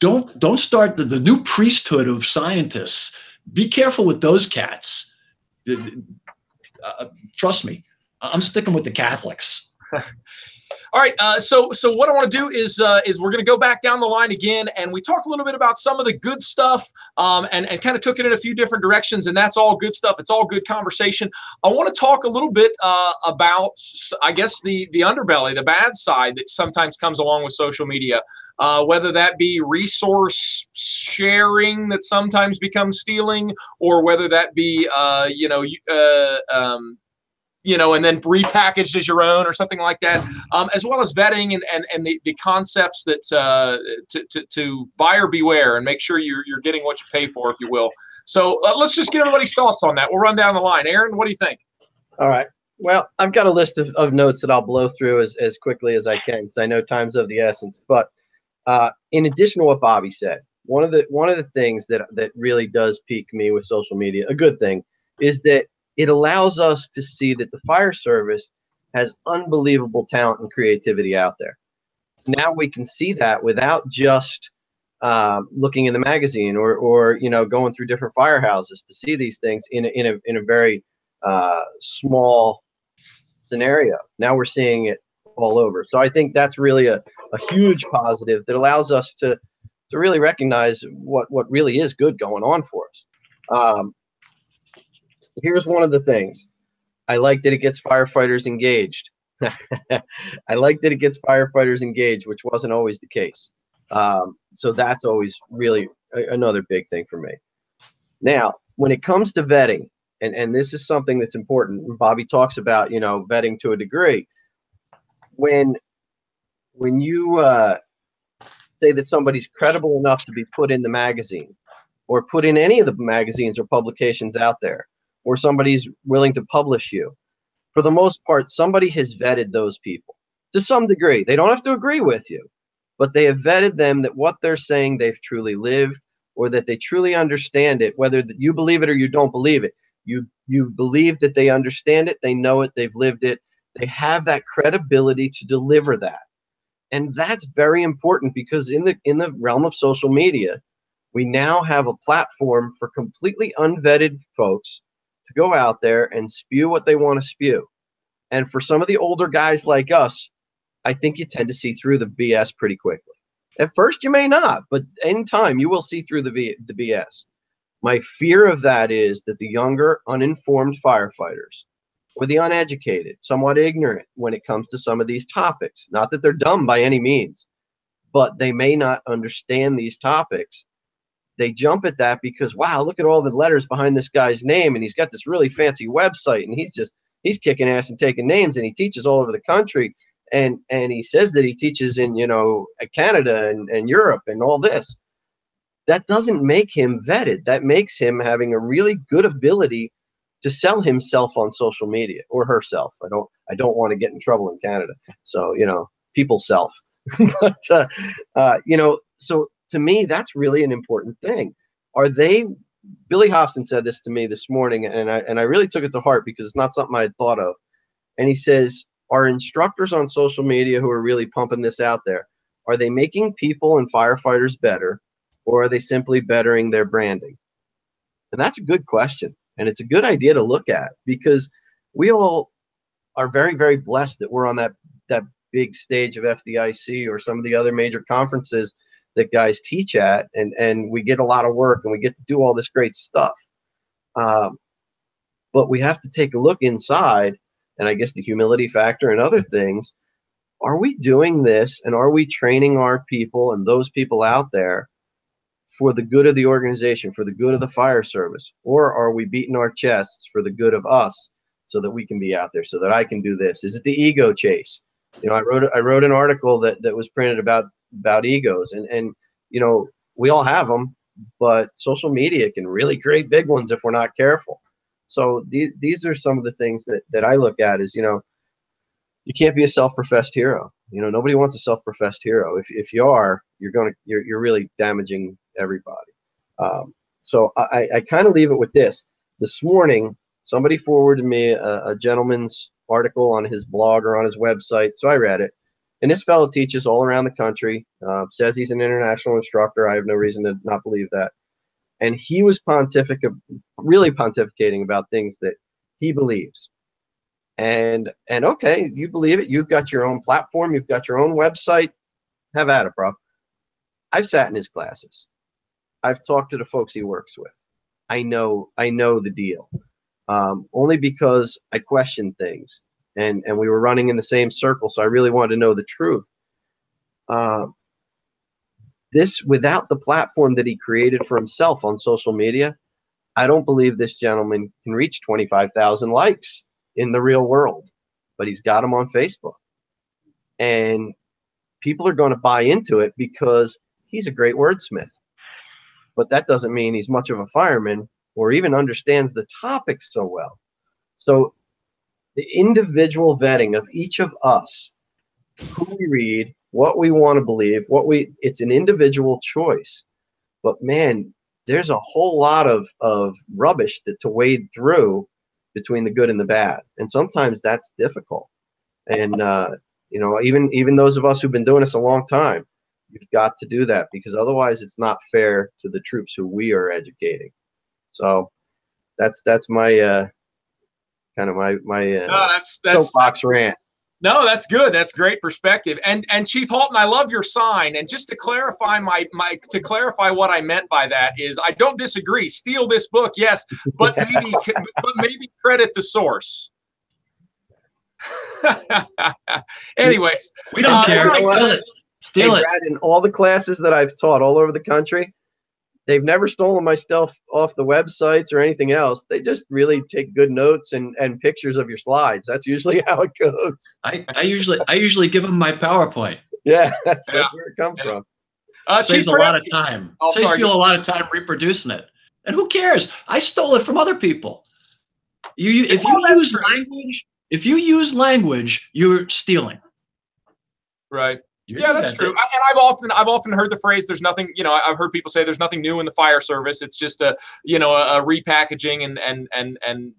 don't start the new priesthood of scientists. Be careful with those cats. Trust me, I'm sticking with the Catholics. All right, so what I want to do is we're going to go back down the line again, and we talked a little bit about some of the good stuff, and kind of took it in a few different directions, and that's all good stuff. It's all good conversation. I want to talk a little bit about, I guess, the underbelly, the bad side that sometimes comes along with social media, whether that be resource sharing that sometimes becomes stealing, or whether that be and then repackaged as your own or something like that, as well as vetting and the concepts that to buyer beware and make sure you're getting what you pay for, if you will. So let's just get everybody's thoughts on that. We'll run down the line. Aaron, what do you think? All right. Well, I've got a list of notes that I'll blow through as quickly as I can, because I know time's of the essence. But in addition to what Bobby said, one of the things that really does pique me with social media, a good thing, is that it allows us to see that the fire service has unbelievable talent and creativity out there. Now we can see that without just looking in the magazine or going through different firehouses to see these things in a very small scenario. Now we're seeing it all over. So I think that's really a huge positive that allows us to really recognize what really is good going on for us. Here's one of the things. I like that it gets firefighters engaged. I like that it gets firefighters engaged, which wasn't always the case. So that's always really another big thing for me. Now, when it comes to vetting, and this is something that's important, Bobby talks about, vetting to a degree. When you say that somebody's credible enough to be put in the magazine, or put in any of the magazines or publications out there, or somebody's willing to publish you, for the most part, somebody has vetted those people to some degree. They don't have to agree with you, but they have vetted them that what they're saying they've truly lived, or that they truly understand it, whether you believe it or you don't believe it. You believe that they understand it, they know it, they've lived it, they have that credibility to deliver that. And that's very important, because in the realm of social media, we now have a platform for completely unvetted folks to go out there and spew what they want to spew. And for some of the older guys like us, I think you tend to see through the BS pretty quickly. At first you may not, but in time you will see through the BS. My fear of that is that the younger, uninformed firefighters, or the uneducated, somewhat ignorant when it comes to some of these topics, not that they're dumb by any means, but they may not understand these topics. They jump at that because, wow, look at all the letters behind this guy's name, and he's got this really fancy website, and he's kicking ass and taking names, and he teaches all over the country, and he says that he teaches in Canada and Europe and all this. That doesn't make him vetted. That makes him having a really good ability to sell himself on social media, or herself. I don't want to get in trouble in Canada, so people self. But so to me, that's really an important thing. Billy Hobson said this to me this morning, and I really took it to heart, because it's not something I had thought of. And he says, are instructors on social media who are really pumping this out there, are they making people and firefighters better, or are they simply bettering their branding? And that's a good question. And it's a good idea to look at, because we all are very, very blessed that we're on that big stage of FDIC or some of the other major conferences that guys teach at, and we get a lot of work and we get to do all this great stuff. But we have to take a look inside, and I guess the humility factor and other things. Are we doing this, and are we training our people and those people out there for the good of the organization, for the good of the fire service? Or are we beating our chests for the good of us so that we can be out there, so that I can do this? Is it the ego chase? I wrote an article that was printed about egos, and we all have them, but social media can really create big ones if we're not careful. So these are some of the things that I look at as, you can't be a self-professed hero. Nobody wants a self-professed hero. If you are, you're really damaging everybody. So I kind of leave it with this. This morning, somebody forwarded me a gentleman's article on his blog or on his website. So I read it. And this fellow teaches all around the country, says he's an international instructor. I have no reason to not believe that. And he was really pontificating about things that he believes. And okay, you believe it. You've got your own platform. You've got your own website. Have at it, bro. I've sat in his classes. I've talked to the folks he works with. I know the deal. Only because I questioned things, and we were running in the same circle, so I really wanted to know the truth. This, without the platform that he created for himself on social media, I don't believe this gentleman can reach 25,000 likes in the real world, but he's got them on Facebook. And people are going to buy into it because he's a great wordsmith. But that doesn't mean he's much of a fireman or even understands the topic so well. So the individual vetting of each of us, who we read, what we want to believe, it's an individual choice. But man, there's a whole lot of rubbish to wade through between the good and the bad. And sometimes that's difficult. And, you know, even those of us who've been doing this a long time, you've got to do that, because otherwise it's not fair to the troops who we are educating. So that's my kind of my soapbox rant. No, that's good. That's great perspective. And Chief Halton, I love your sign. And just to clarify clarify what I meant by that is, I don't disagree. Steal this book, yes, but maybe credit the source. Anyways, we don't care. Steal it. Brad, in all the classes that I've taught all over the country, they've never stolen my stuff off the websites or anything else. They just really take good notes and pictures of your slides. That's usually how it goes. I usually give them my PowerPoint. Yeah, that's where it comes from. Saves a lot of time. Saves people a lot of time reproducing it. And who cares? I stole it from other people. If you use language, you're stealing. Right. Yeah, that's true. And I've often heard the phrase, "There's nothing." You know, I've heard people say, "There's nothing new in the fire service. It's just a repackaging and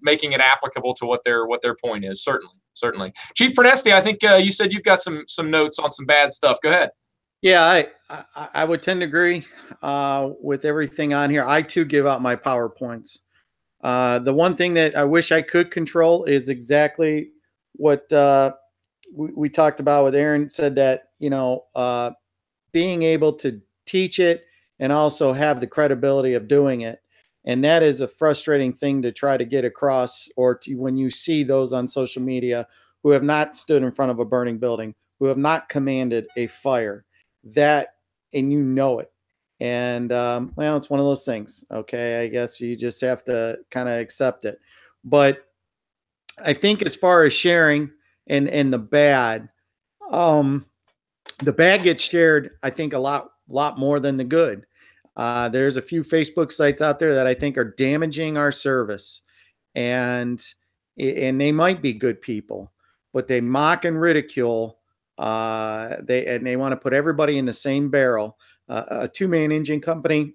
making it applicable to what their point is." Certainly. Chief Pronesti, I think you said you've got some notes on some bad stuff. Go ahead. Yeah, I would tend to agree with everything on here. I too give out my PowerPoints. The one thing that I wish I could control is exactly what we talked about with Aaron. Said that, being able to teach it and also have the credibility of doing it. And that is a frustrating thing to try to get across, or when you see those on social media who have not stood in front of a burning building, who have not commanded a fire, and you know it. And, well, it's one of those things. Okay. I guess you just have to kind of accept it. But I think as far as sharing and the bad gets shared, I think, a lot more than the good. There's a few Facebook sites out there that I think are damaging our service, and they might be good people, but they mock and ridicule. They want to put everybody in the same barrel. A two-man engine company,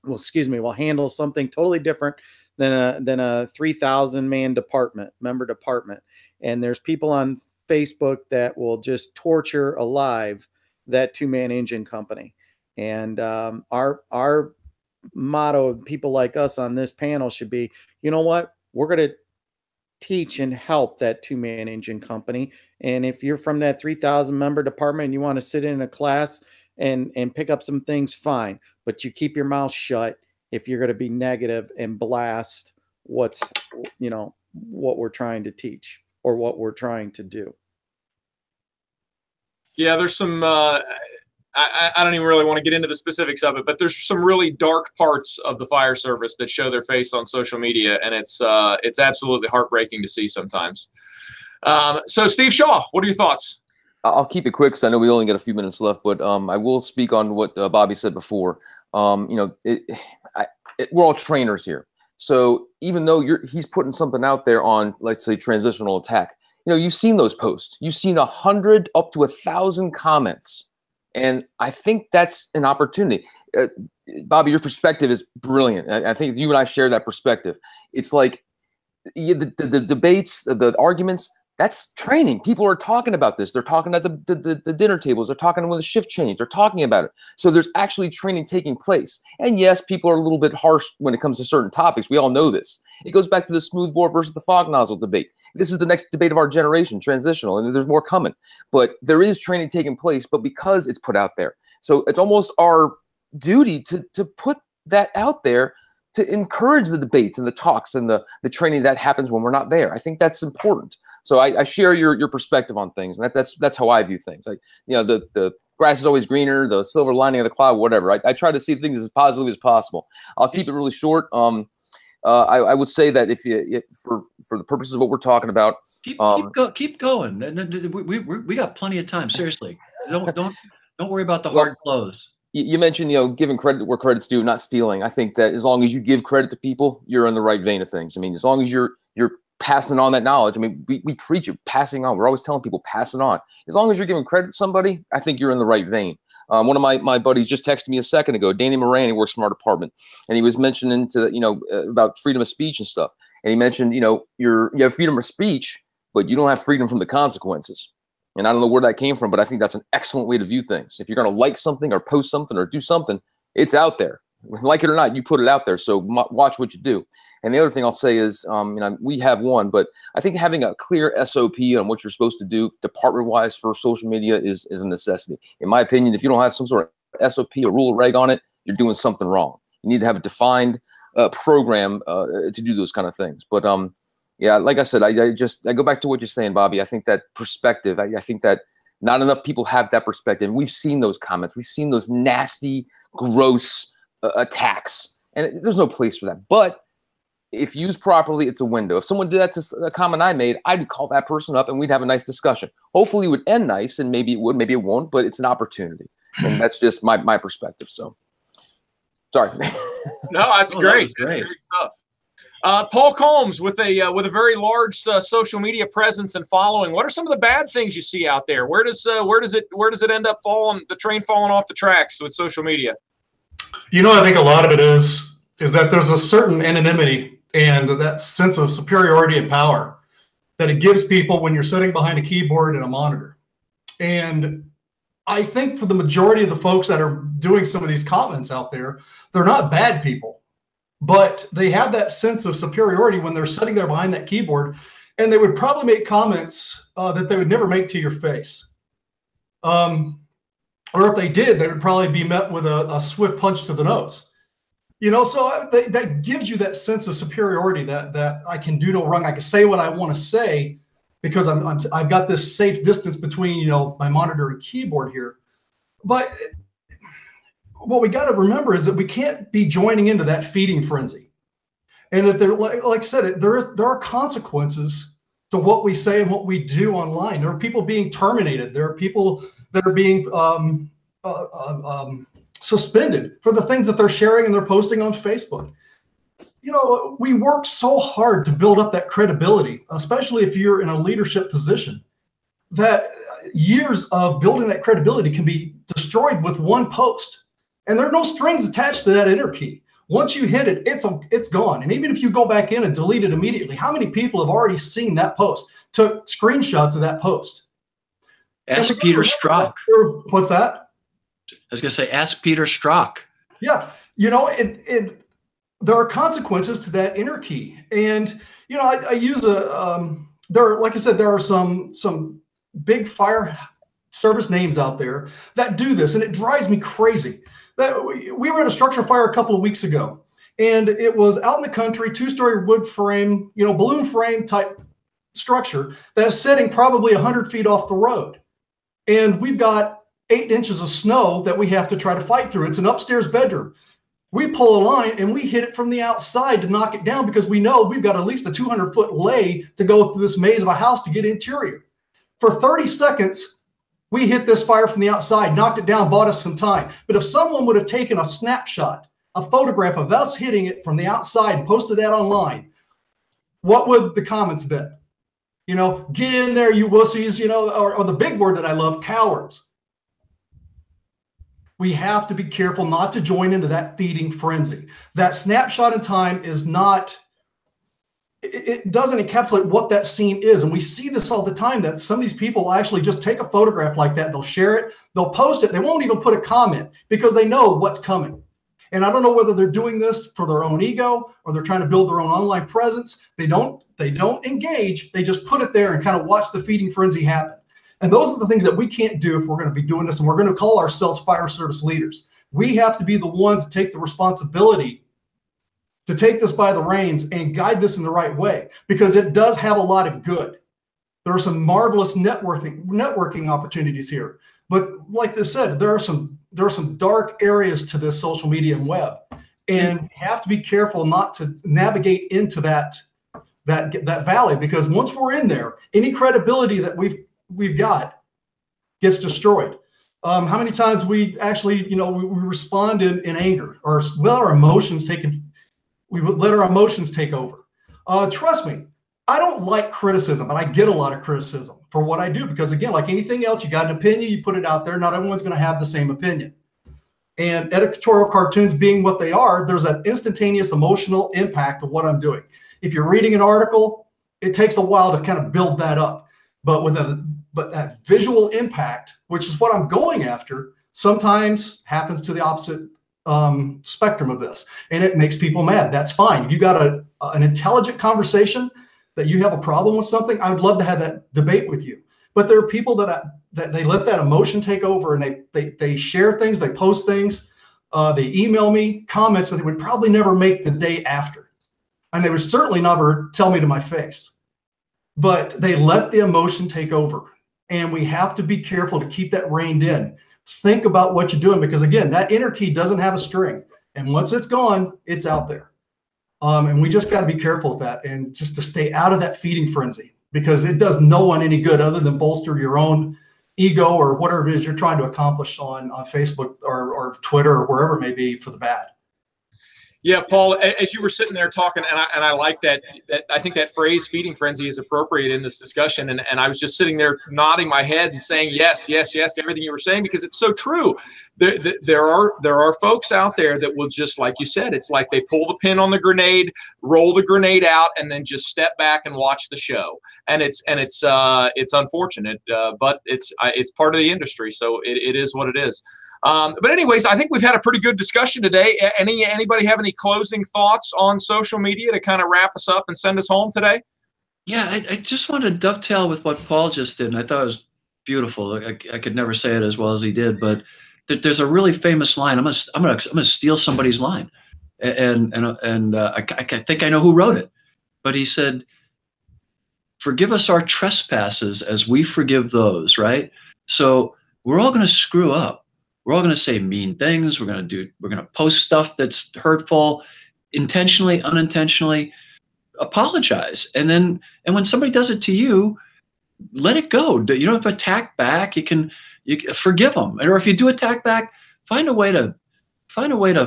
will handle something totally different than a 3,000-man member department. And there's people on Facebook that will just torture alive that two-man engine company. And our motto of people like us on this panel should be, you know what? We're going to teach and help that two-man engine company. And if you're from that 3,000 member department and you want to sit in a class and pick up some things, fine. But you keep your mouth shut if you're going to be negative and blast what we're trying to teach or what we're trying to do. Yeah, there's some, I don't even really want to get into the specifics of it, but there's some really dark parts of the fire service that show their face on social media, and it's absolutely heartbreaking to see sometimes. So Steve Shaw, what are your thoughts? I'll keep it quick because I know we only got a few minutes left, but I will speak on what Bobby said before. We're all trainers here. So even though he's putting something out there on, let's say, transitional attack, you've seen those posts. You've seen 100 up to 1,000 comments. And I think that's an opportunity. Bobby, your perspective is brilliant. I think you and I share that perspective. It's like the debates, the arguments, that's training. People are talking about this. They're talking at the dinner tables. They're talking with a shift change. They're talking about it. So there's actually training taking place. And yes, people are a little bit harsh when it comes to certain topics. We all know this. It goes back to the smoothbore versus the fog nozzle debate. This is the next debate of our generation, transitional, and there's more coming. But there is training taking place, but because it's put out there. So it's almost our duty to put that out there, to encourage the debates and the talks and the training that happens when we're not there. I think that's important. So I share your perspective on things, and that's how I view things. Like, you know, the grass is always greener, the silver lining of the cloud, whatever. I try to see things as positively as possible. I'll keep it really short. I would say that for the purposes of what we're talking about, keep going. We got plenty of time. Seriously, don't worry about the hard close. You mentioned, you know, giving credit where credit's due, not stealing. I think that as long as you give credit to people, you're in the right vein of things. I mean, as long as you're passing on that knowledge. I mean, we preach it, passing on. We're always telling people, pass it on. As long as you're giving credit to somebody, I think you're in the right vein. One of my buddies just texted me a second ago, Danny Moran, he works from our department, and he was mentioning about freedom of speech and stuff. And he mentioned, you know, you have freedom of speech, but you don't have freedom from the consequences. And I don't know where that came from, but I think that's an excellent way to view things. If you're going to like something or post something or do something, it's out there. Like it or not, you put it out there. So watch what you do. And the other thing I'll say is, we have one, but I think having a clear SOP on what you're supposed to do department-wise for social media is a necessity. In my opinion, if you don't have some sort of SOP or rule of reg on it, you're doing something wrong. You need to have a defined program to do those kind of things. But yeah, like I said, I go back to what you're saying, Bobby. I think that perspective, I think that not enough people have that perspective. We've seen those comments. We've seen those nasty, gross attacks. And there's no place for that. But if used properly, it's a window. If someone did that to a comment I made, I'd call that person up and we'd have a nice discussion. Hopefully it would end nice, and maybe it would, maybe it won't, but it's an opportunity. And that's just my perspective. So sorry. No, that's great. That's great stuff. Paul Combs with a very large social media presence and following. What are some of the bad things you see out there? Where does it end up falling? The train falling off the tracks with social media. You know, I think a lot of it is that there's a certain anonymity and that sense of superiority and power that it gives people when you're sitting behind a keyboard and a monitor. And I think for the majority of the folks that are doing some of these comments out there, they're not bad people. But they have that sense of superiority when they're sitting there behind that keyboard, and they would probably make comments that they would never make to your face. Or if they did, they would probably be met with a swift punch to the nose. You know, so that gives you that sense of superiority that I can do no wrong. I can say what I want to say because I've got this safe distance between, you know, my monitor and keyboard here. But what we got to remember is that we can't be joining into that feeding frenzy, and that there, like I said, there are consequences to what we say and what we do online. There are people being terminated. There are people that are being suspended for the things that they're sharing and they're posting on Facebook. You know, we work so hard to build up that credibility, especially if you're in a leadership position, that years of building that credibility can be destroyed with one post. And there are no strings attached to that enter key. Once you hit it, it's gone. And even if you go back in and delete it immediately, how many people have already seen that post, took screenshots of that post? Ask Peter Strzok. What's that? I was going to say, ask Peter Strzok. Yeah. You know, there are consequences to that enter key. And, you know, I use like I said, there are some big fire service names out there that do this, and it drives me crazy. That we were at a structure fire a couple of weeks ago, and it was out in the country, 2-story wood frame, you know, balloon frame type structure that's sitting probably 100 feet off the road. And we've got 8 inches of snow that we have to try to fight through. It's an upstairs bedroom. We pull a line and we hit it from the outside to knock it down because we know we've got at least a 200-foot lay to go through this maze of a house to get interior. For 30 seconds, we hit this fire from the outside, knocked it down, bought us some time. But if someone would have taken a snapshot, a photograph of us hitting it from the outside and posted that online, what would the comments been? You know, get in there, you wussies, you know, or the big word that I love, cowards. We have to be careful not to join into that feeding frenzy. That snapshot in time is not, it doesn't encapsulate what that scene is. And we see this all the time, that some of these people actually just take a photograph like that. They'll share it. They'll post it. They won't even put a comment because they know what's coming. And I don't know whether they're doing this for their own ego or they're trying to build their own online presence. They don't engage. They just put it there and kind of watch the feeding frenzy happen. And those are the things that we can't do if we're going to be doing this, and we're going to call ourselves fire service leaders. We have to be the ones to take the responsibility to take this by the reins and guide this in the right way, because it does have a lot of good. There are some marvelous networking opportunities here. But like I said, there are some dark areas to this social media and web, and you have to be careful not to navigate into that valley, because once we're in there, any credibility that we've got gets destroyed. How many times we actually, we respond in anger, or let our emotions take over. Trust me, I don't like criticism, and I get a lot of criticism for what I do, because again, like anything else, you got an opinion, you put it out there. Not everyone's going to have the same opinion. And editorial cartoons being what they are, there's an instantaneous emotional impact of what I'm doing. If you're reading an article, it takes a while to kind of build that up. But that visual impact, which is what I'm going after, sometimes happens to the opposite spectrum of this, and it makes people mad. That's fine. If you got an intelligent conversation that you have a problem with something, I would love to have that debate with you. But there are people that they let that emotion take over, and they share things, they post things, they email me comments that they would probably never make the day after, and they would certainly never tell me to my face. But they let the emotion take over, and we have to be careful to keep that reined in. Think about what you're doing, because again, that inner key doesn't have a string, and once it's gone, it's out there. And we just got to be careful with that, and just to stay out of that feeding frenzy, because it does no one any good other than bolster your own ego or whatever it is you're trying to accomplish on Facebook or Twitter or wherever it may be for the bad. Yeah, Paul, as you were sitting there talking, and I like that I think that phrase "feeding frenzy" is appropriate in this discussion, and I was just sitting there nodding my head and saying yes, yes, yes to everything you were saying, because it's so true. There are folks out there that will just, like you said, it's like they pull the pin on the grenade, roll the grenade out, and then just step back and watch the show. And it's unfortunate, but it's part of the industry, so it is what it is. But anyways, I think we've had a pretty good discussion today. Anybody have any closing thoughts on social media to kind of wrap us up and send us home today? Yeah, I just want to dovetail with what Paul just did, and I thought it was beautiful. I could never say it as well as he did, but there's a really famous line. I'm gonna steal somebody's line, and I think I know who wrote it, but he said, "Forgive us our trespasses as we forgive those." Right? So we're all gonna screw up. We're all going to say mean things. We're going to post stuff that's hurtful, intentionally, unintentionally. Apologize, and when somebody does it to you, let it go. You don't have to attack back. You can forgive them, or if you do attack back, find a way to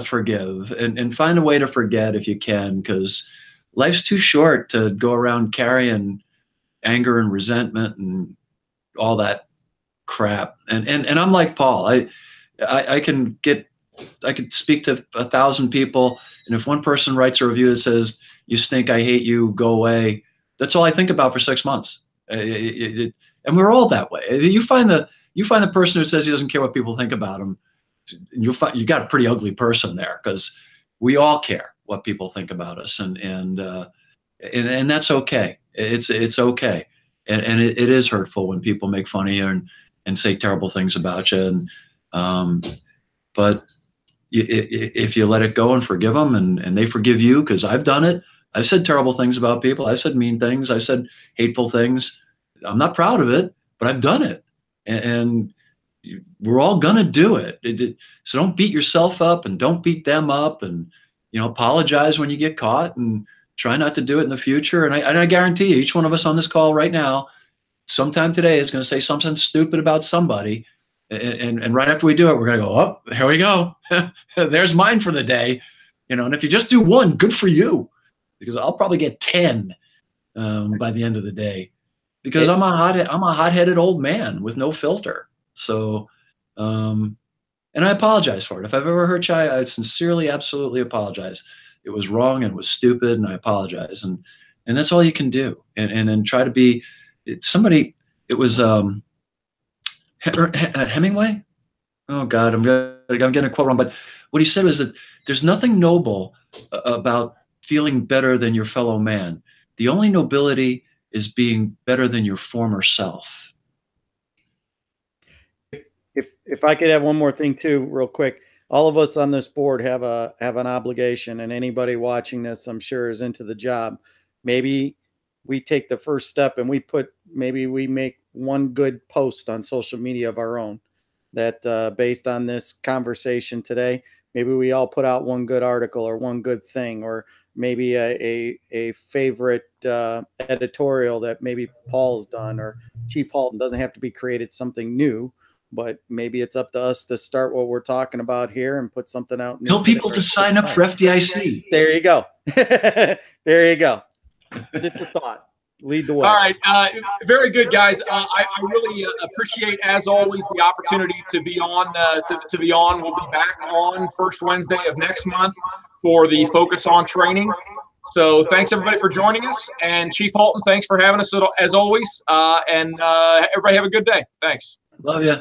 forgive and find a way to forget if you can, because life's too short to go around carrying anger and resentment and all that crap. And I'm like Paul. I can speak to 1,000 people, and if one person writes a review that says, "You stink, I hate you, go away," that's all I think about for 6 months. And we're all that way. You find the person who says he doesn't care what people think about him, you got a pretty ugly person there, because we all care what people think about us, and that's okay. It's okay, and it is hurtful when people make fun of you and say terrible things about you. But if you let it go and forgive them, and they forgive you, because I've done it. I've said terrible things about people. I've said mean things. I've said hateful things. I'm not proud of it, but I've done it. And we're all going to do it. So don't beat yourself up, and don't beat them up, and, apologize when you get caught, and try not to do it in the future. And I guarantee you, each one of us on this call right now, sometime today, is going to say something stupid about somebody. And right after we do it, we're going to go, "Oh, here we go. There's mine for the day." And if you just do one, good for you, because I'll probably get 10 by the end of the day, because I'm a hot-headed old man with no filter. So, and I apologize for it. If I've ever hurt you, I sincerely, absolutely apologize. It was wrong and it was stupid, and I apologize. And that's all you can do. And try to be somebody. It was Hemingway. Oh God, I'm getting a quote wrong, but what he said was that There's nothing noble about feeling better than your fellow man. The only nobility is being better than your former self. If I could have one more thing too, real quick, all of us on this board have an obligation, and anybody watching this, I'm sure, is into the job. Maybe we take the first step and maybe we make one good post on social media of our own that based on this conversation today, maybe we all put out one good article or one good thing, or maybe a favorite editorial that maybe Paul's done, or Chief Halton. Doesn't have to be created something new, but maybe it's up to us to start what we're talking about here and put something out. Tell people to sign up for FDIC. There you go. There you go. Just a thought. Lead the way. All right. Very good, guys. I really appreciate, as always, the opportunity to be on. To be on. We'll be back on first Wednesday of next month for the Focus on Training. So thanks, everybody, for joining us. And Chief Halton, thanks for having us, as always. And everybody have a good day. Thanks. Love you.